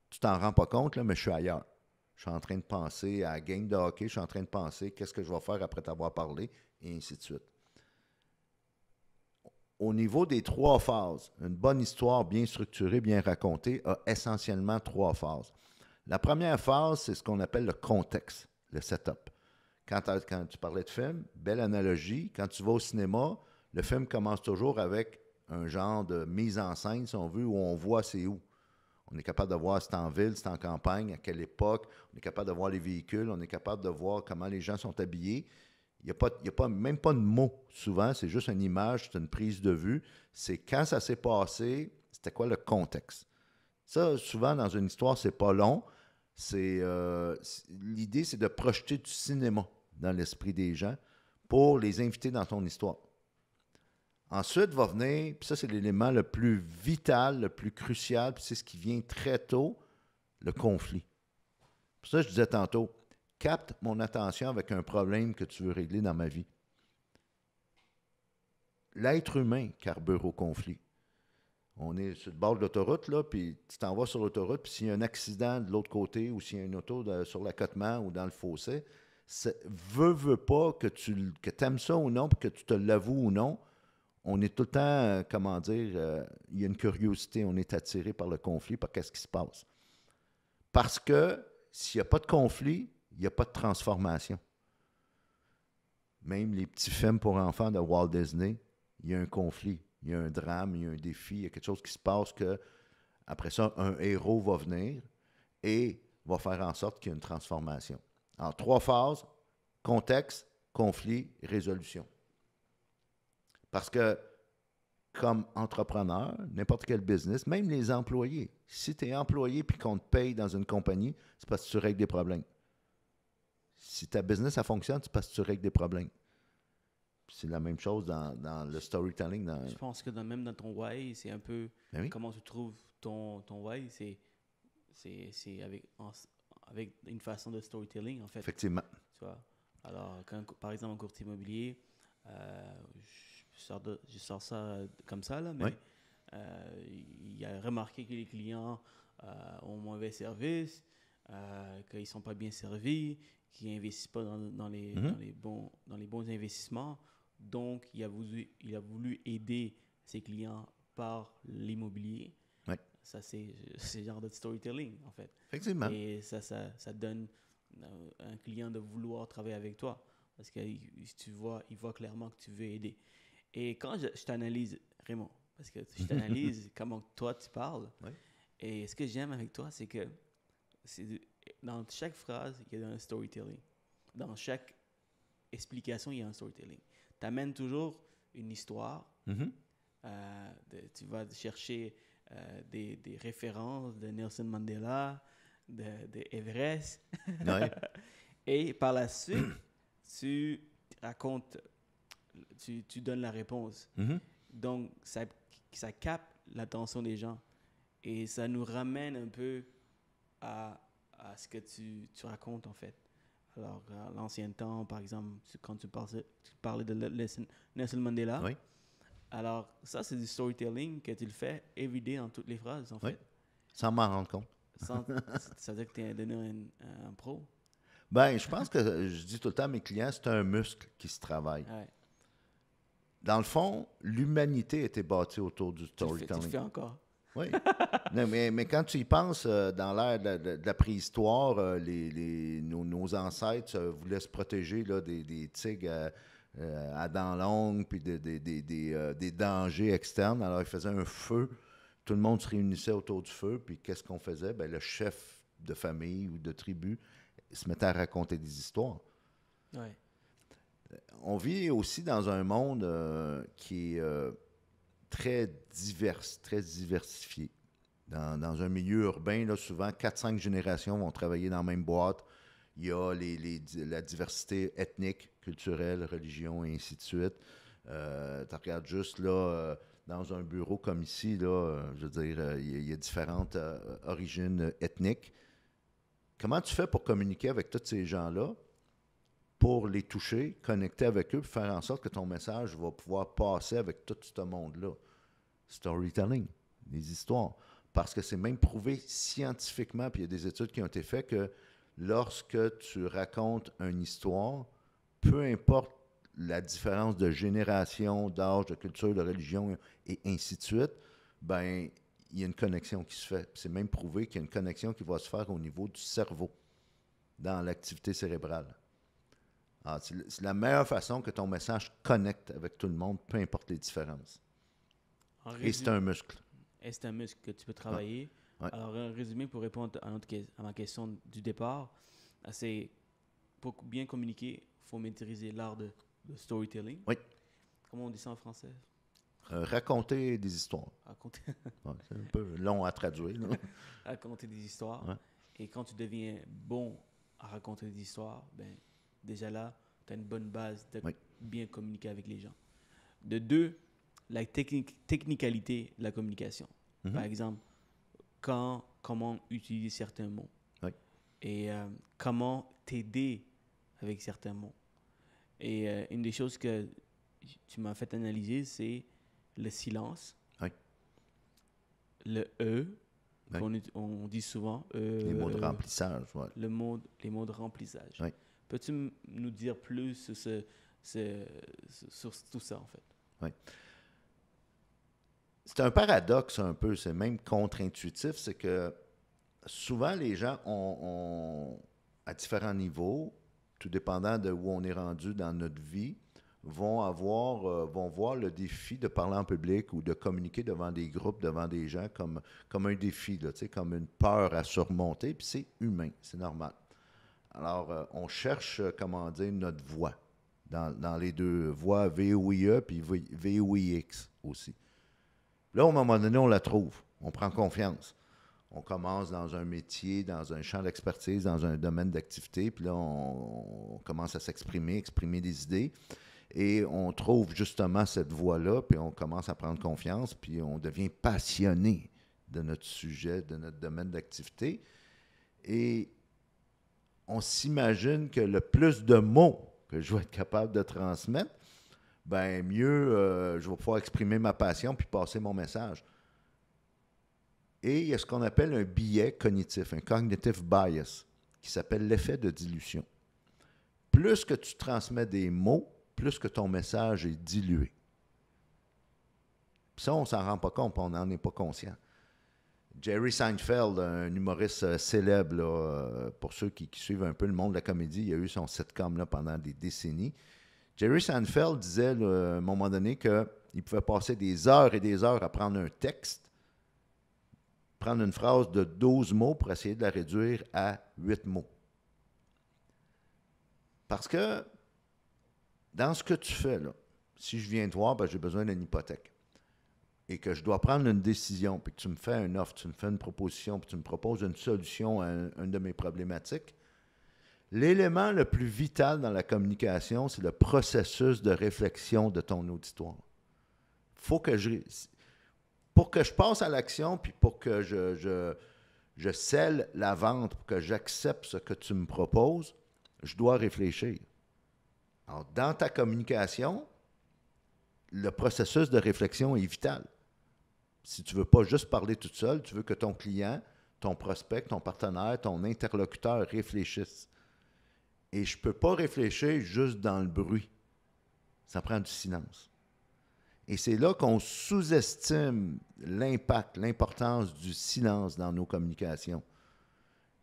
tu t'en rends pas compte, là, mais je suis ailleurs. Je suis en train de penser à la game de hockey, je suis en train de penser qu'est-ce que je vais faire après t'avoir parlé, et ainsi de suite. Au niveau des 3 phases, une bonne histoire bien structurée, bien racontée, a essentiellement 3 phases. La première phase, c'est ce qu'on appelle le contexte, le setup. Quand tu parlais de film, belle analogie, quand tu vas au cinéma, le film commence toujours avec un genre de mise en scène, si on veut, où on voit c'est où. On est capable de voir si c'est en ville, si c'est en campagne, à quelle époque. On est capable de voir les véhicules, on est capable de voir comment les gens sont habillés. Il n'y a même pas de mots, souvent. C'est juste une image, c'est une prise de vue. C'est quand ça s'est passé, c'était quoi le contexte. Ça, souvent, dans une histoire, c'est pas long. L'idée, c'est de projeter du cinéma dans l'esprit des gens pour les inviter dans ton histoire. Ensuite va venir, puis ça, c'est l'élément le plus vital, le plus crucial, puis c'est ce qui vient très tôt, le conflit. Pour ça, je disais tantôt, capte mon attention avec un problème que tu veux régler dans ma vie. L'être humain carbure au conflit. On est sur le bord de l'autoroute, là, puis tu t'en vas sur l'autoroute, puis s'il y a un accident de l'autre côté, ou s'il y a une auto sur l'accotement ou dans le fossé, veux pas que tu aimes ça ou non, puis que tu te l'avoues ou non, on est tout le temps, il y a une curiosité, on est attiré par le conflit, par qu'est-ce qui se passe. Parce que s'il n'y a pas de conflit, il n'y a pas de transformation. Même les petits films pour enfants de Walt Disney, il y a un conflit, il y a un drame, il y a un défi, il y a quelque chose qui se passe que, après ça, un héros va venir et va faire en sorte qu'il y ait une transformation. Alors, 3 phases, contexte, conflit, résolution. Parce que, comme entrepreneur, n'importe quel business, même les employés, si tu es employé et qu'on te paye dans une compagnie, c'est parce que tu règles des problèmes. Si ta business, ça fonctionne, c'est parce que tu règles des problèmes. C'est la même chose dans le storytelling. Je pense que même dans ton why, c'est un peu comment tu trouves ton why, c'est avec une façon de storytelling, en fait. Effectivement. Tu vois? Alors, par exemple, en courtier immobilier, je sors ça comme ça, là, mais il a remarqué que les clients ont mauvais service, qu'ils ne sont pas bien servis, qu'ils n'investissent pas dans les bons investissements. Donc, il a voulu aider ses clients par l'immobilier. Oui. Ça, c'est le genre de storytelling, en fait. Effectivement. Et ça donne un client de vouloir travailler avec toi. parce que il voit clairement que tu veux aider. Et quand je t'analyse, Raymond, parce que je t'analyse comment toi tu parles, Oui. et ce que j'aime avec toi, c'est que dans chaque phrase, il y a un storytelling. Dans chaque explication, il y a un storytelling. Tu amènes toujours une histoire. Mhm. Tu vas chercher des références de Nelson Mandela, de Everest. Ouais. Et par la suite, tu racontes, tu donnes la réponse. Mhm. Donc, ça capte l'attention des gens. Et ça nous ramène un peu à ce que tu racontes, en fait. Alors, à l'ancien temps, par exemple, quand tu parlais de Nelson Mandela. Oui. Alors, ça, c'est du storytelling que tu le fais everyday dans toutes les phrases, en Oui. fait. Sans m'en rendre compte. Ça veut dire que tu es devenu un pro. Ben, je pense que je dis tout le temps à mes clients, c'est un muscle qui se travaille. Ouais. Dans le fond, l'humanité était bâtie autour du Tu le storytelling. fais encore. Oui. Non, mais quand tu y penses, dans l'ère de la préhistoire, nos ancêtres voulaient se protéger là, des tigres à dents longues, puis des dangers externes. Alors, ils faisaient un feu. Tout le monde se réunissait autour du feu. Puis, qu'est-ce qu'on faisait? Ben, le chef de famille ou de tribu se mettait à raconter des histoires. Ouais. On vit aussi dans un monde qui est très divers, très diversifié. Dans un milieu urbain, là, souvent, 4-5 générations vont travailler dans la même boîte. Il y a la diversité ethnique, culturelle, religion, et ainsi de suite. Tu regardes juste là, dans un bureau comme ici, là, je veux dire, il y a différentes origines ethniques. Comment tu fais pour communiquer avec tous ces gens-là, pour les toucher, connecter avec eux, puis faire en sorte que ton message va pouvoir passer avec tout ce monde-là? Storytelling, des histoires. Parce que c'est même prouvé scientifiquement, puis il y a des études qui ont été faites, que lorsque tu racontes une histoire, peu importe la différence de génération, d'âge, de culture, de religion, et ainsi de suite, ben il y a une connexion qui se fait. C'est même prouvé qu'il y a une connexion qui va se faire au niveau du cerveau, dans l'activité cérébrale. Alors, c'est la meilleure façon que ton message connecte avec tout le monde, peu importe les différences. Et c'est un muscle. Et c'est un muscle que tu peux travailler. Ouais. Alors, un résumé pour répondre à ma question du départ, c'est pour bien communiquer, il faut maîtriser l'art de storytelling. Oui. Comment on dit ça en français? Raconter des histoires. Raconter, Ouais, c'est un peu long à traduire. Là. raconter des histoires. Ouais. Et quand tu deviens bon à raconter des histoires, ben, déjà là, tu as une bonne base de Oui. bien communiquer avec les gens. De deux, la technicalité de la communication. Mhm. Par exemple, comment utiliser certains mots. Oui. Et comment t'aider avec certains mots. Et une des choses que tu m'as fait analyser, c'est le silence. Oui. Le E, Oui. on dit souvent. Les mots de remplissage. Ouais. Les mots de remplissage. Oui. Peux-tu nous dire plus sur tout ça, en fait? Oui. C'est un paradoxe un peu, c'est même contre-intuitif, c'est que souvent les gens ont à différents niveaux, tout dépendant de où on est rendu dans notre vie, vont voir le défi de parler en public ou de communiquer devant des groupes, devant des gens comme un défi, là, comme une peur à surmonter, puis c'est humain, c'est normal. Alors, on cherche, comment dire, notre voix dans les deux voix, VOIE puis VOIX aussi. Là, au moment donné, on la trouve. On prend confiance. On commence dans un métier, dans un champ d'expertise, dans un domaine d'activité, puis là, on commence à exprimer des idées, et on trouve justement cette voie-là, puis on commence à prendre confiance, puis on devient passionné de notre sujet, de notre domaine d'activité, et on s'imagine que le plus de mots que je vais être capable de transmettre, ben mieux, je vais pouvoir exprimer ma passion puis passer mon message. Et il y a ce qu'on appelle un biais cognitif, un cognitive bias, qui s'appelle l'effet de dilution. Plus que tu transmets des mots, plus que ton message est dilué. Puis ça, on ne s'en rend pas compte, on n'en est pas conscient. Jerry Seinfeld, un humoriste célèbre, là, pour ceux qui suivent un peu le monde de la comédie, il a eu son sitcom là, pendant des décennies. Jerry Seinfeld disait là, à un moment donné qu'il pouvait passer des heures et des heures à prendre un texte, prendre une phrase de 12 mots pour essayer de la réduire à 8 mots. Parce que dans ce que tu fais, là, si je viens te voir, ben, j'ai besoin d'une hypothèque et que je dois prendre une décision, puis que tu me fais une offre, tu me fais une proposition, puis tu me proposes une solution à une de mes problématiques, l'élément le plus vital dans la communication, c'est le processus de réflexion de ton auditoire. Pour que je passe à l'action, puis pour que je scelle la vente, pour que j'accepte ce que tu me proposes, je dois réfléchir. Alors, dans ta communication, le processus de réflexion est vital. Si tu ne veux pas juste parler toute seule, tu veux que ton client, ton prospect, ton partenaire, ton interlocuteur réfléchissent. Et je ne peux pas réfléchir juste dans le bruit. Ça prend du silence. Et c'est là qu'on sous-estime l'impact, l'importance du silence dans nos communications.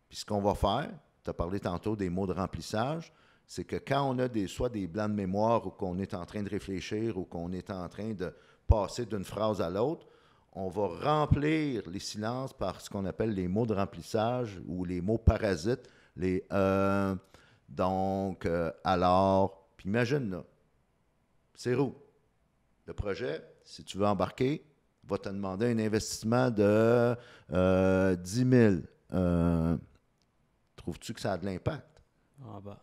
Puis ce qu'on va faire, tu as parlé tantôt des mots de remplissage, c'est que quand on a soit des blancs de mémoire ou qu'on est en train de réfléchir ou qu'on est en train de passer d'une phrase à l'autre, on va remplir les silences par ce qu'on appelle les mots de remplissage ou les mots parasites, les donc, alors, puis imagine là, c'est où? Le projet, si tu veux embarquer, va te demander un investissement de 10 000. Trouves-tu que ça a de l'impact? Ah bah.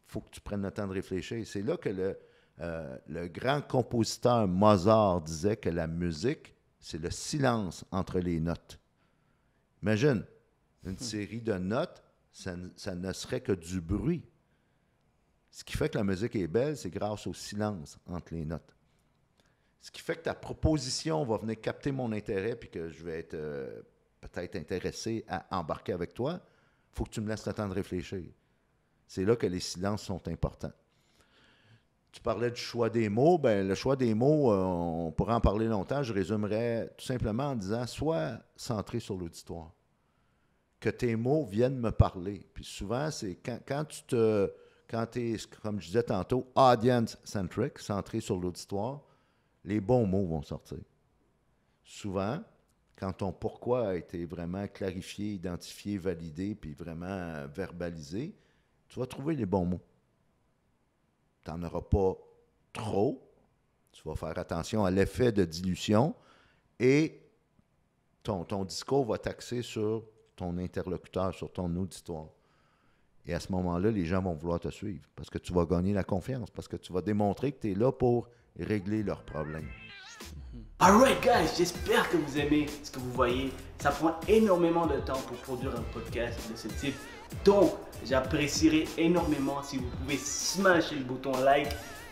Il faut que tu prennes le temps de réfléchir. C'est là que le grand compositeur Mozart disait que la musique, c'est le silence entre les notes. Imagine, une série de notes, ça ne serait que du bruit. Ce qui fait que la musique est belle, c'est grâce au silence entre les notes. Ce qui fait que ta proposition va venir capter mon intérêt puis que je vais être peut-être intéressé à embarquer avec toi. Il faut que tu me laisses le temps de réfléchir. C'est là que les silences sont importants. Tu parlais du choix des mots. Bien, le choix des mots, on pourrait en parler longtemps. Je résumerais tout simplement en disant, sois centré sur l'auditoire. Que tes mots viennent me parler. Puis souvent, c'est quand tu es, comme je disais tantôt, audience-centric, centré sur l'auditoire, les bons mots vont sortir. Souvent, quand ton pourquoi a été vraiment clarifié, identifié, validé, puis vraiment verbalisé, tu vas trouver les bons mots. Tu n'en auras pas trop. Tu vas faire attention à l'effet de dilution et ton discours va t'axer sur ton interlocuteur, sur ton auditoire. Et à ce moment-là, les gens vont vouloir te suivre parce que tu vas gagner la confiance, parce que tu vas démontrer que tu es là pour régler leurs problèmes. Alright guys, j'espère que vous aimez ce que vous voyez. Ça prend énormément de temps pour produire un podcast de ce type. Donc, j'apprécierais énormément si vous pouvez smasher le bouton like,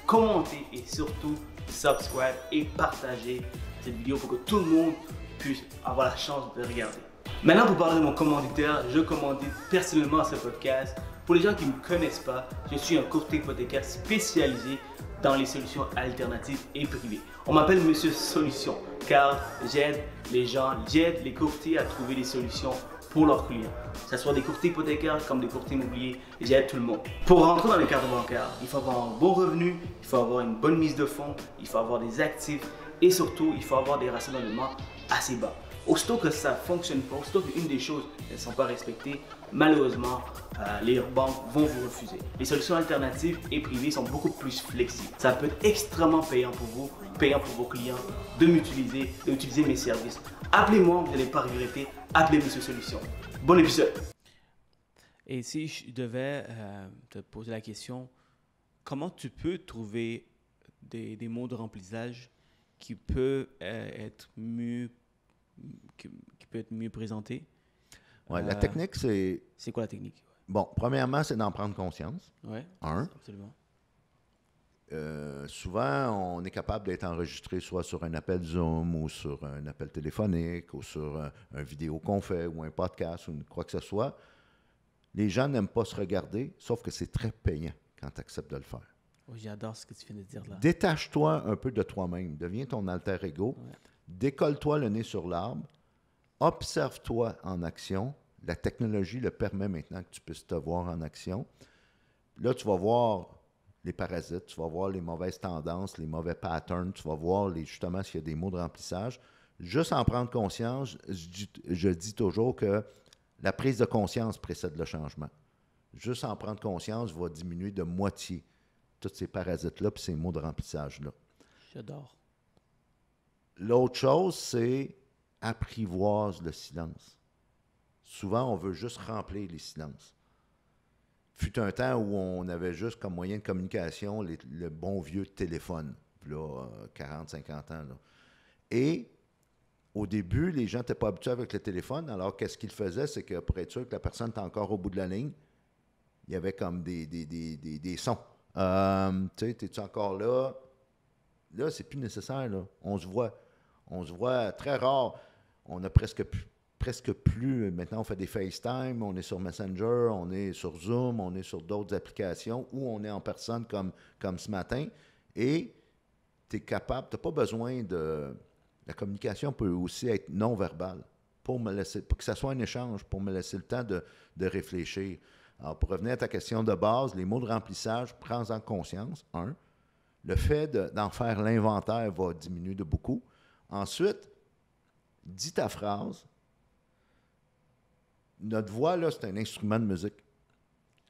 commenter et surtout subscribe et partager cette vidéo pour que tout le monde puisse avoir la chance de regarder. Maintenant, pour parler de mon commanditaire, je commandite personnellement ce podcast. Pour les gens qui ne me connaissent pas, je suis un courtier hypothécaire spécialisé dans les solutions alternatives et privées. On m'appelle Monsieur Solution car j'aide les gens, j'aide les courtiers à trouver des solutions pour leurs clients. Que ce soit des courtiers hypothécaires comme des courtiers immobiliers, j'aide tout le monde. Pour rentrer dans les cartes bancaires, il faut avoir un bon revenu, il faut avoir une bonne mise de fonds, il faut avoir des actifs et surtout, il faut avoir des rationnements assez bas. Aussitôt que ça ne fonctionne pas, aussitôt qu'une des choses ne sont pas respectées, malheureusement, les banques vont vous refuser. Les solutions alternatives et privées sont beaucoup plus flexibles. Ça peut être extrêmement payant pour vous, payant pour vos clients, d'utiliser mes services. Appelez-moi, vous n'allez pas regretter. Appelez Monsieur Solution. Bon épisode. Et si je devais te poser la question, comment tu peux trouver des mots de remplissage qui peuvent être mieux présentés? Ouais, la technique, c'est... C'est quoi la technique? Bon, premièrement, c'est d'en prendre conscience. Oui, absolument. Souvent, on est capable d'être enregistré soit sur un appel Zoom ou sur un appel téléphonique ou sur un vidéo qu'on fait ou un podcast ou quoi que ce soit. Les gens n'aiment pas se regarder, sauf que c'est très payant quand tu acceptes de le faire. Oui, j'adore ce que tu viens de dire là. Détache-toi un peu de toi-même. Deviens ton alter ego. Ouais. Décolle-toi le nez sur l'arbre. Observe-toi en action. La technologie le permet maintenant que tu puisses te voir en action. Là, tu vas voir les parasites, tu vas voir les mauvaises tendances, les mauvais patterns, tu vas voir justement s'il y a des mots de remplissage. Juste en prendre conscience, je dis toujours que la prise de conscience précède le changement. Juste en prendre conscience va diminuer de moitié tous ces parasites-là et ces mots de remplissage-là. J'adore. L'autre chose, c'est apprivoise le silence. Souvent, on veut juste remplir les silences. Fut un temps où on avait juste comme moyen de communication le bon vieux téléphone, là, 40, 50 ans. Là. Et au début, les gens n'étaient pas habitués avec le téléphone, alors qu'est-ce qu'ils faisaient, c'est que pour être sûr que la personne est encore au bout de la ligne, il y avait comme des sons. Tu sais, es-tu encore là? Là, c'est plus nécessaire, là. On se voit très rare. On a presque plus. Maintenant, on fait des FaceTime, on est sur Messenger, on est sur Zoom, on est sur d'autres applications ou on est en personne comme ce matin. Et tu es capable, tu n'as pas besoin de. La communication peut aussi être non-verbale pour que ça soit un échange, pour me laisser le temps de réfléchir. Alors, pour revenir à ta question de base, les mots de remplissage, prends-en conscience, un. Le fait d'en faire l'inventaire va diminuer de beaucoup. Ensuite, dis ta phrase. Notre voix, là, c'est un instrument de musique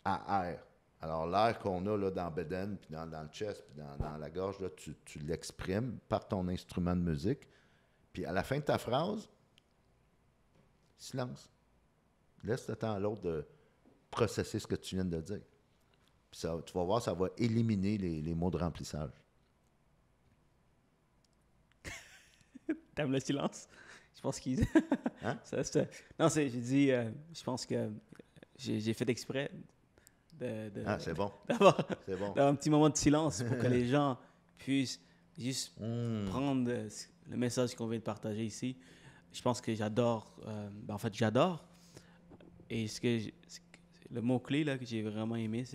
à air. Alors, l'air qu'on a là, dans Beden, puis dans le chest, puis dans la gorge, là, tu l'exprimes par ton instrument de musique. Puis à la fin de ta phrase, silence. Laisse le temps à l'autre de processer ce que tu viens de dire. Puis ça, tu vas voir, ça va éliminer les mots de remplissage. T'aimes le silence? Je pense qu'il... Hein? Non, j'ai dit, je pense que j'ai fait exprès C'est bon. d'avoir C'est bon. un petit moment de silence pour que les gens puissent juste prendre le message qu'on vient de partager ici. Je pense que j'adore, en fait, j'adore. Et le mot-clé là, que j'ai vraiment aimé,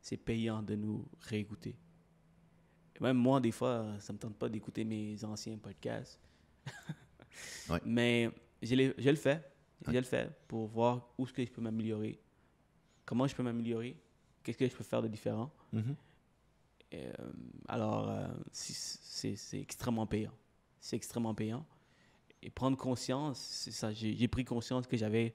c'est payant de nous réécouter. Et même moi, des fois, ça ne me tente pas d'écouter mes anciens podcasts. Ouais. Mais je le fais. Je le fais pour voir où est-ce que je peux m'améliorer. Comment je peux m'améliorer. Qu'est-ce que je peux faire de différent. Mm-hmm. Alors, c'est extrêmement payant. C'est extrêmement payant. Et prendre conscience, c'est ça. J'ai pris conscience que j'avais...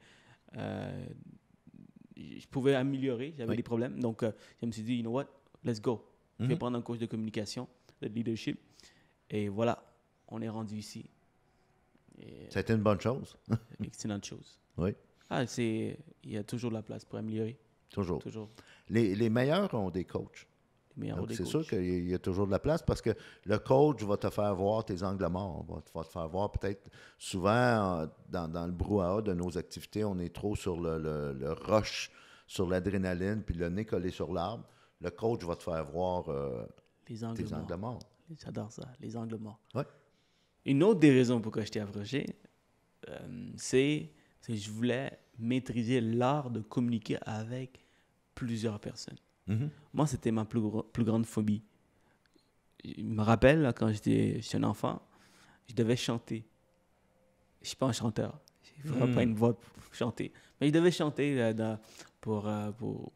je pouvais améliorer. J'avais des problèmes. Donc, je me suis dit, you know what? Let's go. Je vais prendre un coach de communication, de leadership. Et voilà, on est rendu ici. Et ça a été une bonne chose. excellente chose. Oui. Il y a toujours de la place pour améliorer. Toujours. Toujours. Les meilleurs ont des coachs. Donc, c'est sûr qu'il y a toujours de la place parce que le coach va te faire voir tes angles morts. Va te faire voir peut-être souvent dans le brouhaha de nos activités, on est trop sur le rush, sur l'adrénaline, puis le nez collé sur l'arbre. Le coach va te faire voir tes angles morts. J'adore ça, les angles morts. Ouais. Une autre des raisons pourquoi je t'ai approché, c'est que je voulais maîtriser l'art de communiquer avec plusieurs personnes. Mm-hmm. Moi, c'était ma plus grande phobie. Je me rappelle, là, quand j'étais un enfant, je devais chanter. Je ne suis pas un chanteur. Je n'ai vraiment pas une voix pour chanter. Mais je devais chanter pour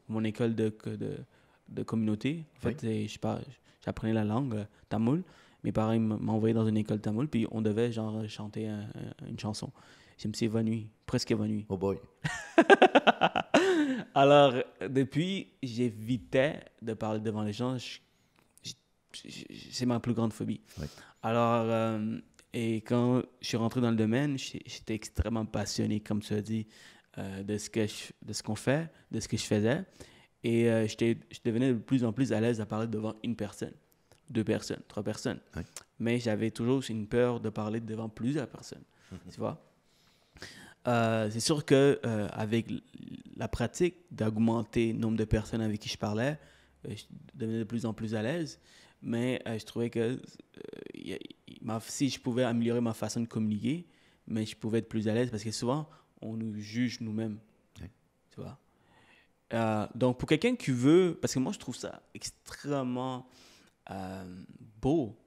mon école de communauté. En fait, j'apprenais la langue tamoul. Mes parents m'ont envoyé dans une école tamoul, puis on devait genre chanter une chanson. Je me suis évanoui, presque évanoui. Oh boy. Alors, depuis, j'évitais de parler devant les gens. C'est ma plus grande phobie. Oui. Alors, et quand je suis rentré dans le domaine, j'étais extrêmement passionné, comme tu as dit, de ce qu'on fait, de ce que je faisais. Et je devenais de plus en plus à l'aise à parler devant une personne, 2 personnes, 3 personnes. Oui. Mais j'avais toujours une peur de parler devant plusieurs personnes. Tu vois? C'est sûr que avec la pratique d'augmenter le nombre de personnes avec qui je parlais, je devenais de plus en plus à l'aise. Mais je trouvais que si je pouvais améliorer ma façon de communiquer, mais je pouvais être plus à l'aise parce que souvent, on nous juge nous-mêmes. Oui. Tu vois? Donc, pour quelqu'un qui veut... Parce que moi, je trouve ça extrêmement beau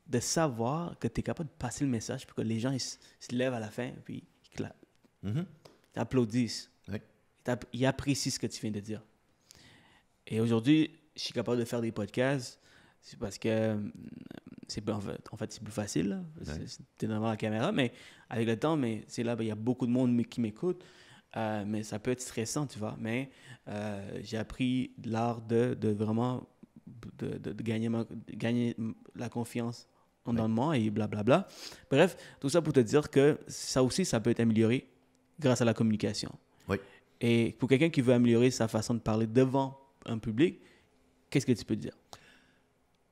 de savoir que tu es capable de passer le message pour que les gens ils se lèvent à la fin puis ils clapent. Mhm. Ils applaudissent. Oui. Ils apprécient ce que tu viens de dire. Et aujourd'hui, je suis capable de faire des podcasts. C'est parce que en fait, c'est plus facile. Là. Ouais. Tu es devant la caméra, mais avec le temps, mais c'est là, il y a beaucoup de monde qui m'écoute. Mais ça peut être stressant, tu vois. Mais j'ai appris l'art de vraiment de gagner la confiance dans moi et blablabla. Bref, tout ça pour te dire que ça aussi, ça peut être amélioré grâce à la communication. Oui. Et pour quelqu'un qui veut améliorer sa façon de parler devant un public, qu'est-ce que tu peux dire?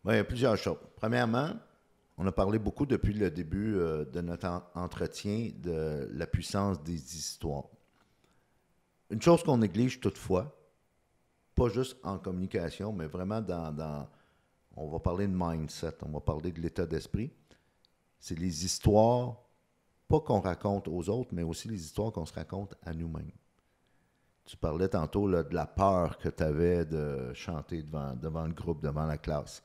Oui, il y a plusieurs choses. Premièrement, on a parlé beaucoup depuis le début de notre entretien de la puissance des histoires. Une chose qu'on néglige toutefois, pas juste en communication, mais vraiment on va parler de mindset, on va parler de l'état d'esprit, c'est les histoires, pas qu'on raconte aux autres, mais aussi les histoires qu'on se raconte à nous-mêmes. Tu parlais tantôt là, de la peur que tu avais de chanter devant le groupe, devant la classe.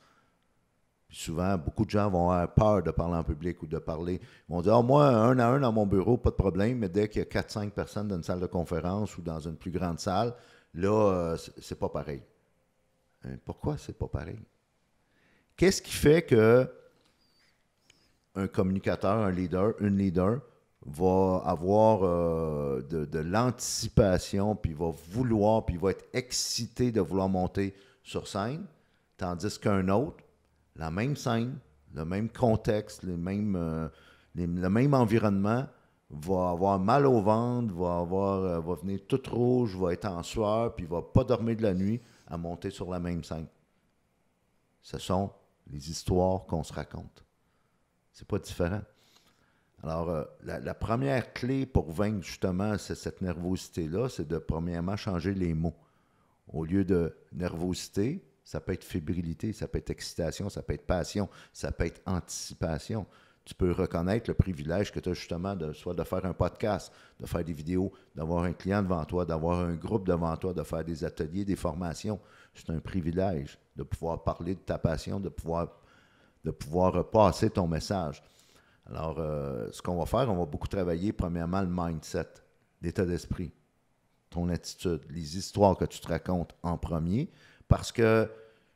Puis souvent, beaucoup de gens vont avoir peur de parler en public ou de parler. Ils vont dire, ah, moi, un à un dans mon bureau, pas de problème, mais dès qu'il y a 4-5 personnes dans une salle de conférence ou dans une plus grande salle, là, c'est pas pareil. Pourquoi c'est pas pareil? Qu'est-ce qui fait que un communicateur, une leader, va avoir de l'anticipation, puis va vouloir, puis va être excité de vouloir monter sur scène, tandis qu'un autre, la même scène, le même contexte, le même environnement, va avoir mal au ventre, va venir tout rouge, va être en sueur, puis va pas dormir de la nuit à monter sur la même scène. Ce sont les histoires qu'on se raconte. C'est pas différent. Alors, la première clé pour vaincre justement cette nervosité-là, c'est de premièrement changer les mots. Au lieu de nervosité, ça peut être fébrilité, ça peut être excitation, ça peut être passion, ça peut être anticipation. Tu peux reconnaître le privilège que tu as justement soit de faire un podcast, de faire des vidéos, d'avoir un client devant toi, d'avoir un groupe devant toi, de faire des ateliers, des formations. C'est un privilège de pouvoir parler de ta passion, de pouvoir passer ton message. Alors, ce qu'on va faire, on va beaucoup travailler, premièrement, le mindset, l'état d'esprit, ton attitude, les histoires que tu te racontes en premier, parce que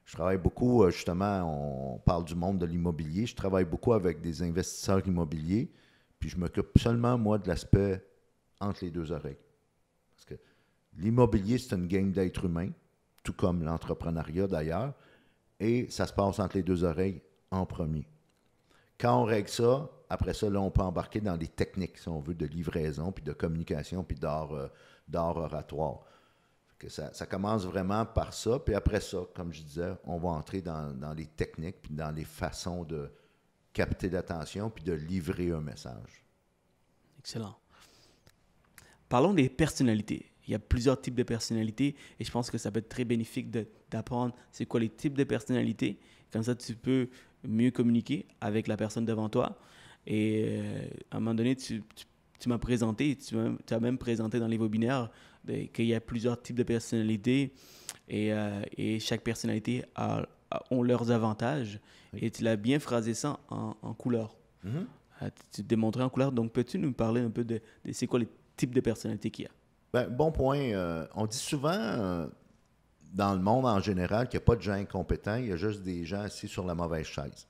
je travaille beaucoup, justement, on parle du monde de l'immobilier, je travaille beaucoup avec des investisseurs immobiliers, puis je m'occupe seulement, moi, de l'aspect entre les deux oreilles. Parce que l'immobilier, c'est une game d'être humain, tout comme l'entrepreneuriat d'ailleurs, et ça se passe entre les deux oreilles en premier. Quand on règle ça, après ça, là, on peut embarquer dans des techniques, si on veut, de livraison, puis de communication, puis d'art oratoire. Que ça commence vraiment par ça, puis après ça, comme je disais, on va entrer dans les techniques, puis dans les façons de capter l'attention, puis de livrer un message. Excellent. Parlons des personnalités. Il y a plusieurs types de personnalités et je pense que ça peut être très bénéfique d'apprendre c'est quoi les types de personnalités. Comme ça, tu peux mieux communiquer avec la personne devant toi. Et à un moment donné, tu m'as présenté, tu as même présenté dans les webinaires qu'il y a plusieurs types de personnalités et chaque personnalité ont leurs avantages. Oui. Et tu l'as bien phrasé ça en couleurs. Mm-hmm. Tu te démontrais en couleurs. Donc, peux-tu nous parler un peu de c'est quoi les types de personnalités qu'il y a? Ben, bon point. On dit souvent dans le monde en général qu'il n'y a pas de gens incompétents, il y a juste des gens assis sur la mauvaise chaise.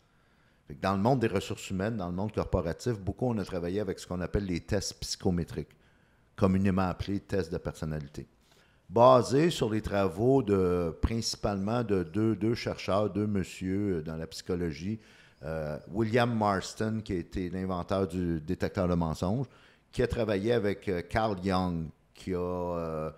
Fait que dans le monde des ressources humaines, dans le monde corporatif, beaucoup on a travaillé avec ce qu'on appelle les tests psychométriques, communément appelés tests de personnalité, basés sur les travaux principalement de deux chercheurs, deux messieurs dans la psychologie, William Marston, qui a été l'inventeur du détecteur de mensonges, qui a travaillé avec Carl Jung, qui a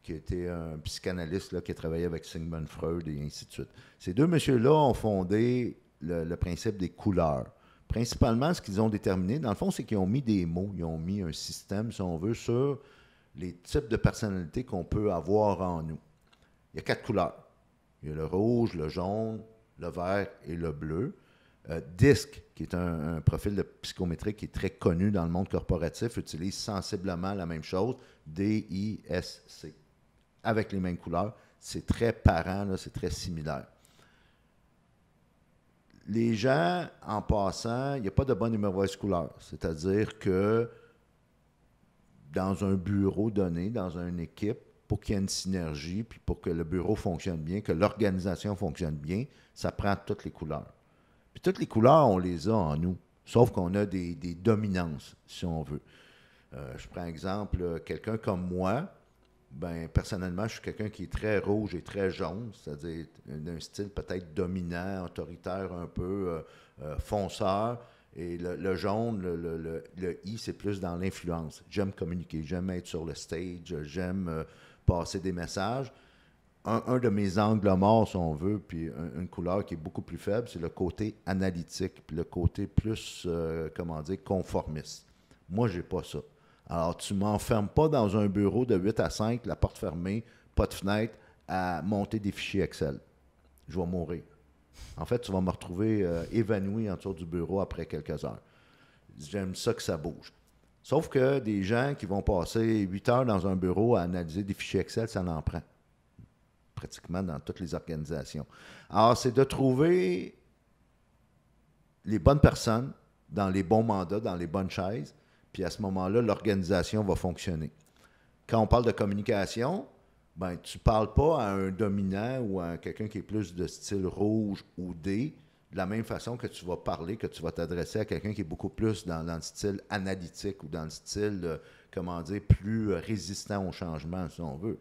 été un psychanalyste là, qui a travaillé avec Sigmund Freud et ainsi de suite. Ces deux messieurs-là ont fondé le principe des couleurs. Principalement, ce qu'ils ont déterminé, dans le fond, c'est qu'ils ont mis des mots, ils ont mis un système, si on veut, sur les types de personnalités qu'on peut avoir en nous. Il y a 4 couleurs. Il y a le rouge, le jaune, le vert et le bleu. DISC, qui est un profil de psychométrie qui est très connu dans le monde corporatif, utilise sensiblement la même chose, D-I-S-C, avec les mêmes couleurs. C'est très parent, là, c'est très similaire. Les gens, en passant, il n'y a pas de bonne et mauvaise couleur. C'est-à-dire que dans un bureau donné, dans une équipe, pour qu'il y ait une synergie, puis pour que le bureau fonctionne bien, que l'organisation fonctionne bien, ça prend toutes les couleurs. Puis toutes les couleurs, on les a en nous, sauf qu'on a des dominances, si on veut. Je prends exemple, quelqu'un comme moi, ben personnellement, je suis quelqu'un qui est très rouge et très jaune, c'est-à-dire d'un style peut-être dominant, autoritaire, un peu fonceur. Et le jaune, le I, c'est plus dans l'influence. J'aime communiquer, j'aime être sur le stage, j'aime passer des messages. Un de mes angles morts, si on veut, puis une couleur qui est beaucoup plus faible, c'est le côté analytique, puis le côté plus, conformiste. Moi, j'ai pas ça. Alors, tu ne m'enfermes pas dans un bureau de 8 à 5, la porte fermée, pas de fenêtre, à monter des fichiers Excel. Je vais mourir. En fait, tu vas me retrouver évanoui en dessous du bureau après quelques heures. J'aime ça que ça bouge. Sauf que des gens qui vont passer 8 heures dans un bureau à analyser des fichiers Excel, ça en prend. Pratiquement dans toutes les organisations. Alors, c'est de trouver les bonnes personnes dans les bons mandats, dans les bonnes chaises, puis à ce moment-là, l'organisation va fonctionner. Quand on parle de communication, ben, tu ne parles pas à un dominant ou à quelqu'un qui est plus de style rouge ou D, de la même façon que tu vas parler, que tu vas t'adresser à quelqu'un qui est beaucoup plus dans le style analytique ou dans le style, plus résistant au changement, si on veut.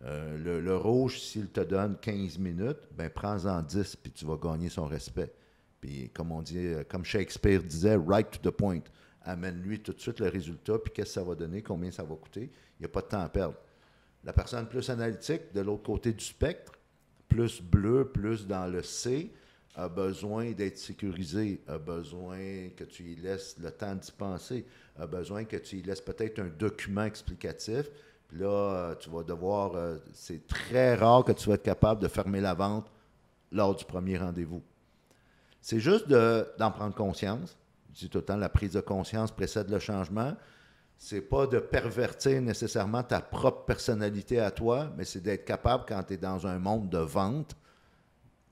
Le rouge, s'il te donne 15 minutes, ben prends-en 10, puis tu vas gagner son respect. Puis, comme on dit, comme Shakespeare disait, right to the point. Amène-lui tout de suite le résultat, puis qu'est-ce que ça va donner, combien ça va coûter. Il n'y a pas de temps à perdre. La personne plus analytique, de l'autre côté du spectre, plus bleu, plus dans le C, a besoin d'être sécurisé, a besoin que tu y laisses le temps d'y penser, a besoin que tu y laisses peut-être un document explicatif. Puis là, tu vas devoir... c'est très rare que tu vas être capable de fermer la vente lors du premier rendez-vous. C'est juste d'en prendre conscience. Je dis tout le temps, la prise de conscience précède le changement. C'est pas de pervertir nécessairement ta propre personnalité à toi, mais c'est d'être capable, quand tu es dans un monde de vente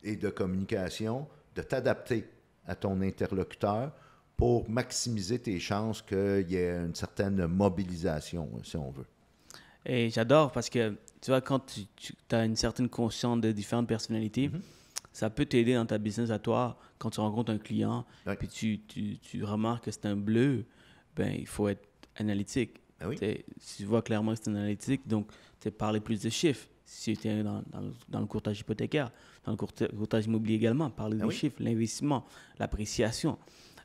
et de communication, de t'adapter à ton interlocuteur pour maximiser tes chances qu'il y ait une certaine mobilisation, si on veut. Et j'adore parce que, tu vois, quand tu as une certaine conscience de différentes personnalités, ça peut t'aider dans ta business à toi. Quand tu rencontres un client, puis tu remarques que c'est un bleu, ben il faut être analytique. Ah oui. Si tu vois clairement que c'est un analytique, donc tu parler plus de chiffres. Si tu es dans le courtage hypothécaire, dans le courtage immobilier également, parler des chiffres, l'investissement, l'appréciation.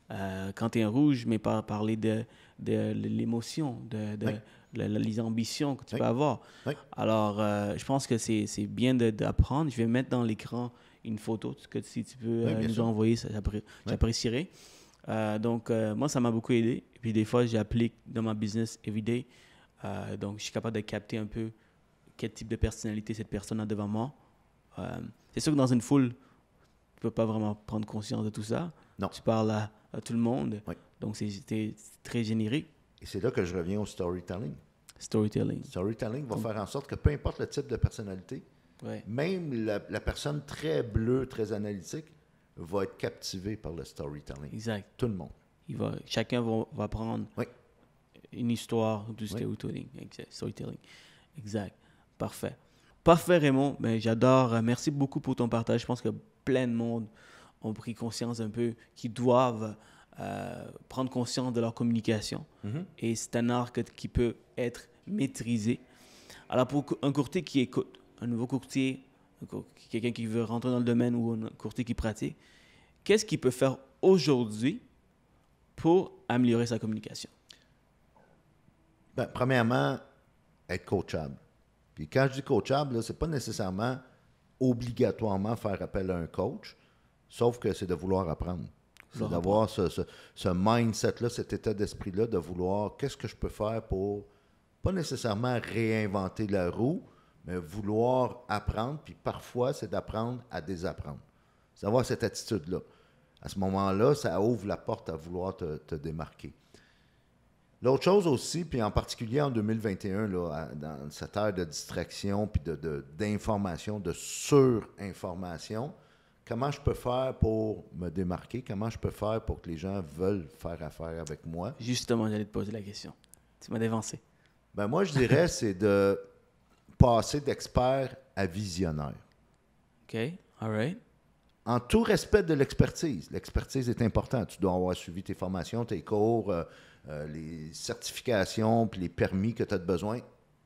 Quand tu es un rouge, mais parler de l'émotion, les ambitions que tu peux avoir. Oui. Alors, je pense que c'est bien d'apprendre. Je vais mettre dans l'écran une photo que si tu peux nous envoyer, j'apprécierais. Donc, moi, ça m'a beaucoup aidé. Et puis, des fois, j'applique dans ma business everyday. Donc, je suis capable de capter un peu quel type de personnalité cette personne a devant moi. C'est sûr que dans une foule, tu ne peux pas vraiment prendre conscience de tout ça. Non. Tu parles à tout le monde. Oui. Donc, c'est très générique. Et c'est là que je reviens au storytelling. Storytelling va faire en sorte que peu importe le type de personnalité, même la personne très bleue, très analytique, va être captivé par le storytelling. Exact. Tout le monde. Chacun va prendre une histoire du storytelling. Exact. Parfait. Parfait, Raymond. Ben, j'adore. Merci beaucoup pour ton partage. Je pense que plein de monde ont pris conscience un peu qu'ils doivent prendre conscience de leur communication. Et c'est un art qui peut être maîtrisé. Alors, pour un courtier qui écoute, un nouveau courtier, quelqu'un qui veut rentrer dans le domaine ou un courtier qui pratique, qu'est-ce qu'il peut faire aujourd'hui pour améliorer sa communication? Ben, premièrement, être coachable. Puis quand je dis coachable, ce n'est pas nécessairement obligatoirement faire appel à un coach, sauf que c'est de vouloir apprendre. C'est d'avoir ce mindset-là, cet état d'esprit-là, de vouloir qu'est-ce que je peux faire pour, pas nécessairement réinventer la roue, mais vouloir apprendre, puis parfois, c'est d'apprendre à désapprendre. C'est d'avoir cette attitude-là. À ce moment-là, ça ouvre la porte à vouloir te démarquer. L'autre chose aussi, puis en particulier en 2021, là, dans cette ère de distraction, puis d'information, de surinformation, comment je peux faire pour me démarquer, comment je peux faire pour que les gens veulent faire affaire avec moi. Justement, j'allais te poser la question. Tu m'as dévancé. Ben moi, je dirais, c'est de passer d'expert à visionnaire. OK, all right. En tout respect de l'expertise. L'expertise est importante. Tu dois avoir suivi tes formations, tes cours, les certifications, puis les permis que tu as besoin.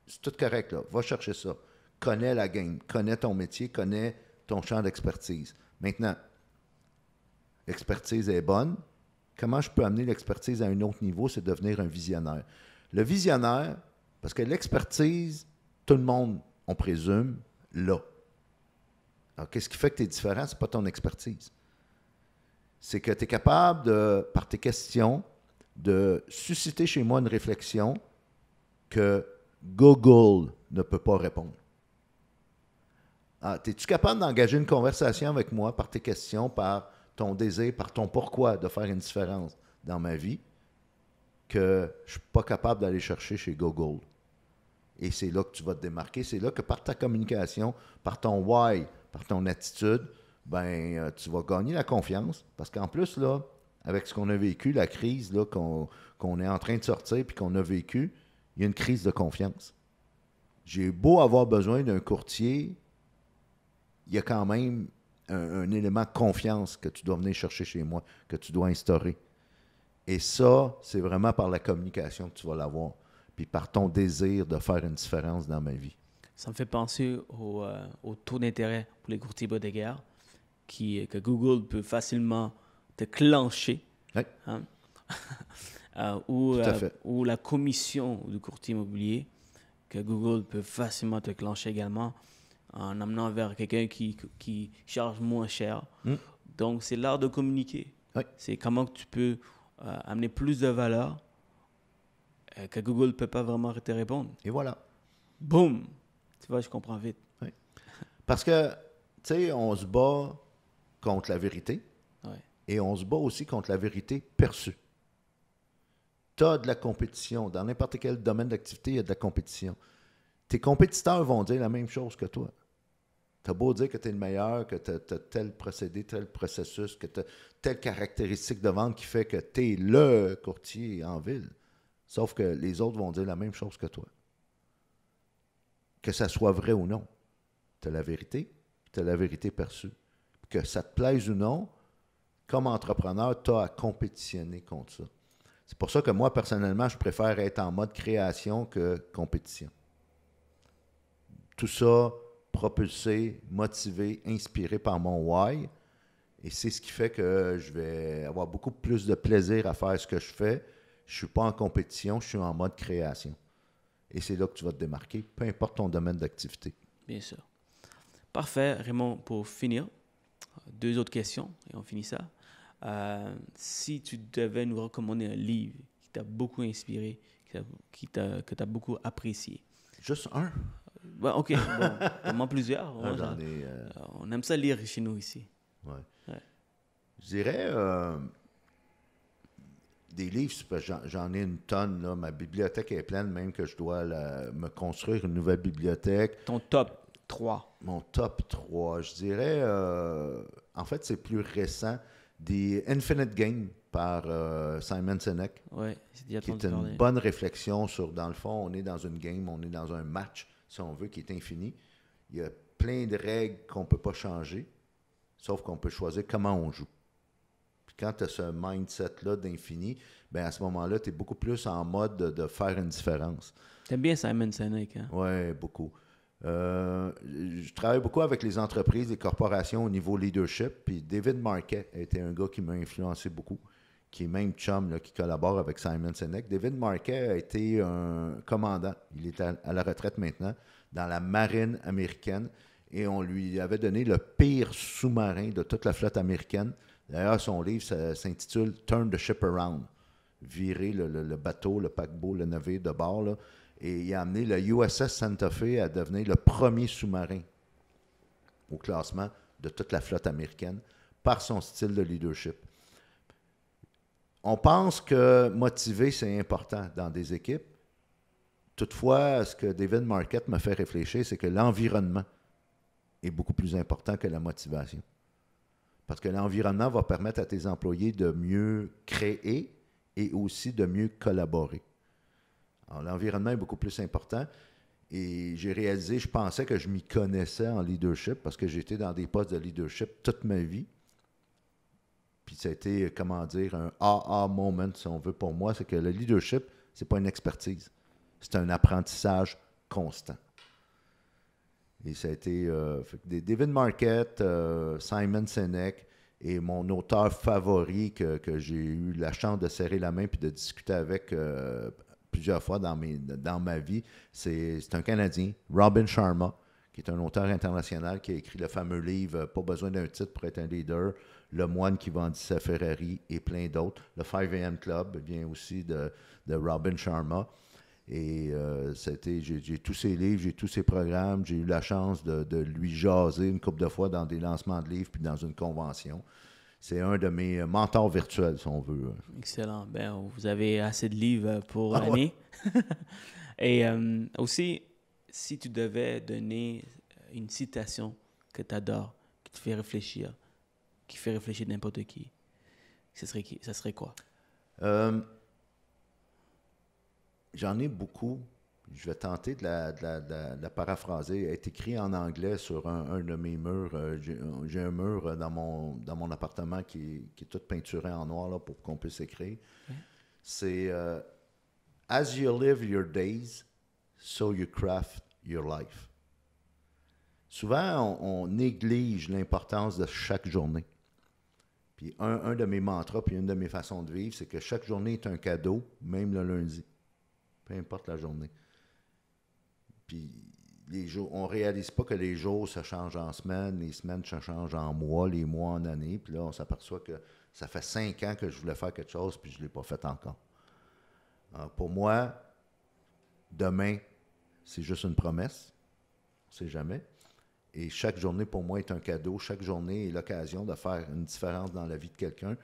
C'est tout correct, là. Va chercher ça. Connais la game, connais ton métier, connais ton champ d'expertise. Maintenant, l'expertise est bonne. Comment je peux amener l'expertise à un autre niveau? C'est devenir un visionnaire. Le visionnaire, parce que l'expertise, tout le monde, on présume, l'a. Alors, qu'est-ce qui fait que tu es différent? Ce n'est pas ton expertise. C'est que tu es capable, par tes questions, de susciter chez moi une réflexion que Google ne peut pas répondre. Es-tu capable d'engager une conversation avec moi par tes questions, par ton désir, par ton pourquoi de faire une différence dans ma vie que je ne suis pas capable d'aller chercher chez Google? Et c'est là que tu vas te démarquer. C'est là que par ta communication, par ton why, par ton attitude, tu vas gagner la confiance. Parce qu'en plus, là, avec ce qu'on a vécu, la crise là, qu'on est en train de sortir puis qu'on a vécu, il y a une crise de confiance. J'ai beau avoir besoin d'un courtier, il y a quand même un élément de confiance que tu dois venir chercher chez moi, que tu dois instaurer. Et ça, c'est vraiment par la communication que tu vas l'avoir, puis par ton désir de faire une différence dans ma vie. Ça me fait penser au taux d'intérêt pour les courtiers hypothécaires que Google peut facilement te clencher. Oui. Hein? Tout à fait. Ou la commission du courtier immobilier que Google peut facilement te clencher également en amenant vers quelqu'un qui charge moins cher. Donc, c'est l'art de communiquer. Oui. C'est comment que tu peux amener plus de valeur que Google ne peut pas vraiment te répondre. Et voilà. Boum! Tu vois, je comprends vite. Oui. Parce que, tu sais, on se bat contre la vérité et on se bat aussi contre la vérité perçue. Tu as de la compétition. Dans n'importe quel domaine d'activité, il y a de la compétition. Tes compétiteurs vont dire la même chose que toi. Tu as beau dire que tu es le meilleur, que tu as tel procédé, tel processus, que tu as telle caractéristique de vente qui fait que tu es le courtier en ville. Sauf que les autres vont dire la même chose que toi. Que ça soit vrai ou non. Tu as la vérité, tu as la vérité perçue. Que ça te plaise ou non, comme entrepreneur, tu as à compétitionner contre ça. C'est pour ça que moi, personnellement, je préfère être en mode création que compétition. Tout ça propulsé, motivé, inspiré par mon why. Et c'est ce qui fait que je vais avoir beaucoup plus de plaisir à faire ce que je fais. Je ne suis pas en compétition, je suis en mode création. Et c'est là que tu vas te démarquer, peu importe ton domaine d'activité. Bien sûr. Parfait, Raymond, pour finir, 2 autres questions et on finit ça. Si tu devais nous recommander un livre qui t'a beaucoup inspiré, que tu as beaucoup apprécié. Juste un? OK, bon, vraiment plusieurs. On aime ça lire chez nous ici. Ouais. Je dirais des livres, j'en ai une tonne. Là. Ma bibliothèque est pleine, même que je dois me construire une nouvelle bibliothèque. Ton top 3? Mon top 3, je dirais, en fait, c'est plus récent, The Infinite Game par Simon Sinek. Oui, qui est une bonne réflexion sur, dans le fond, on est dans une game, on est dans un match, si on veut, qui est infini. Il y a plein de règles qu'on ne peut pas changer, sauf qu'on peut choisir comment on joue. Puis quand tu as ce mindset-là d'infini, bien à ce moment-là, tu es beaucoup plus en mode de faire une différence. T'aimes bien Simon Sinek, hein? Oui, beaucoup. Je travaille beaucoup avec les entreprises, les corporations au niveau leadership. Puis David Marquet a été un gars qui m'a influencé beaucoup, qui est même chum, là, qui collabore avec Simon Sinek. David Marquet a été un commandant. Il est à la retraite maintenant, dans la marine américaine. Et on lui avait donné le pire sous-marin de toute la flotte américaine. D'ailleurs, son livre s'intitule « Turn the ship around ». Virer le bateau, le paquebot, le navire de bord, là. Et il a amené le USS Santa Fe à devenir le premier sous-marin au classement de toute la flotte américaine par son style de leadership. On pense que motiver, c'est important dans des équipes. Toutefois, ce que David Marquet me fait réfléchir, c'est que l'environnement est beaucoup plus important que la motivation. Parce que l'environnement va permettre à tes employés de mieux créer et aussi de mieux collaborer. Alors, l'environnement est beaucoup plus important. Et j'ai réalisé, je pensais que je m'y connaissais en leadership parce que j'étais dans des postes de leadership toute ma vie. Puis ça a été, comment dire, un aha moment, si on veut, pour moi. C'est que le leadership, c'est pas une expertise. C'est un apprentissage constant. Et ça a été David Marquette, Simon Sinek et mon auteur favori que j'ai eu la chance de serrer la main puis de discuter avec plusieurs fois dans ma vie, c'est un Canadien, Robin Sharma, qui est un auteur international qui a écrit le fameux livre « Pas besoin d'un titre pour être un leader », Le moine qui vendit sa Ferrari et plein d'autres. Le 5 AM Club vient aussi de Robin Sharma. Et j'ai tous ses livres, j'ai tous ses programmes. J'ai eu la chance de lui jaser une couple de fois dans des lancements de livres puis dans une convention. C'est un de mes mentors virtuels, si on veut. Excellent. Ben, vous avez assez de livres pour l'année. Ouais. Et aussi, si tu devais donner une citation que tu adores, qui te fait réfléchir, qui fait réfléchir n'importe qui, ça serait quoi? J'en ai beaucoup. Je vais tenter de la paraphraser. Elle est écrite en anglais sur un de mes murs. J'ai un mur dans mon appartement qui est tout peinturé en noir là, pour qu'on puisse écrire. Okay. C'est As you live your days, so you craft your life. Souvent, on néglige l'importance de chaque journée. Puis un de mes mantras, puis une de mes façons de vivre, c'est que chaque journée est un cadeau, même le lundi. Peu importe la journée. Puis les jours, on ne réalise pas que les jours se changent en semaines, les semaines se changent en mois, les mois en années. Puis là, on s'aperçoit que ça fait 5 ans que je voulais faire quelque chose, puis je ne l'ai pas fait encore. Alors, pour moi, demain, c'est juste une promesse. On ne sait jamais. Et chaque journée, pour moi, est un cadeau. Chaque journée est l'occasion de faire une différence dans la vie de quelqu'un.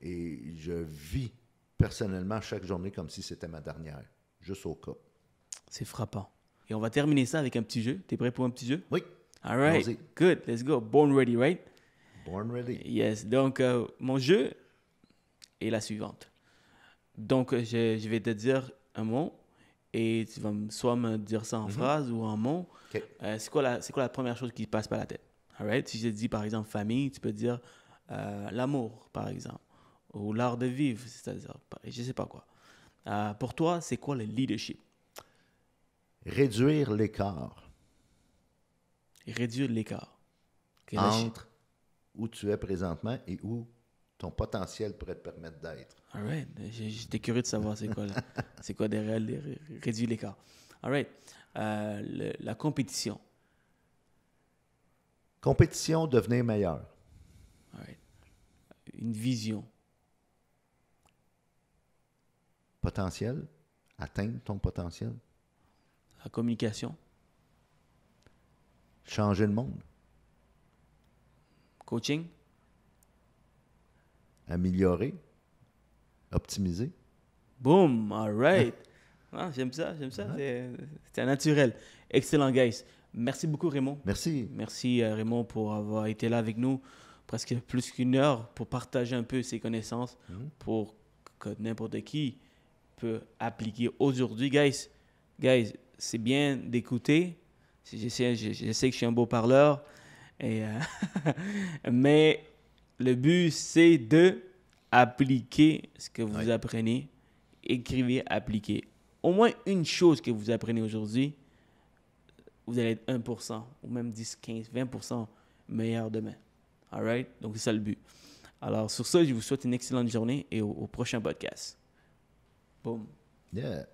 Et je vis personnellement chaque journée comme si c'était ma dernière. Juste au cas. C'est frappant. Et on va terminer ça avec un petit jeu. T'es prêt pour un petit jeu? Oui. All right. Allons-y. Good. Let's go. Born ready, right? Born ready. Yes. Donc, mon jeu est la suivante. Donc, je vais te dire un mot et tu vas soit me dire ça en phrase ou en mot. Okay. C'est quoi la première chose qui te passe par la tête? All right? Si je te dis, par exemple, famille, tu peux dire l'amour, par exemple. Ou l'art de vivre, c'est-à-dire, je ne sais pas quoi. Pour toi, c'est quoi le leadership? Réduire l'écart. Réduire l'écart. Okay, entre où tu es présentement et où ton potentiel pourrait te permettre d'être. All right. J'étais curieux de savoir c'est quoi derrière réduire l'écart. All right. La compétition. Compétition, devenir meilleur. All right. Une vision. Potentiel, atteindre ton potentiel. La communication. Changer le monde. Coaching. Améliorer. Optimiser. Boom, all right. Ah, j'aime ça. C'est naturel. Excellent, guys. Merci beaucoup, Raymond. Merci. Merci, Raymond, pour avoir été là avec nous presque plus qu'une heure pour partager un peu ses connaissances pour que n'importe qui peut appliquer aujourd'hui. Guys, c'est bien d'écouter. Je sais que je suis un beau parleur, mais le but, c'est de appliquer ce que vous apprenez. Écrivez, appliquez. Au moins une chose que vous apprenez aujourd'hui, vous allez être 1% ou même 10, 15, 20% meilleur demain. All right? Donc, c'est ça le but. Alors, sur ça, je vous souhaite une excellente journée et au prochain podcast. Boom. Yeah.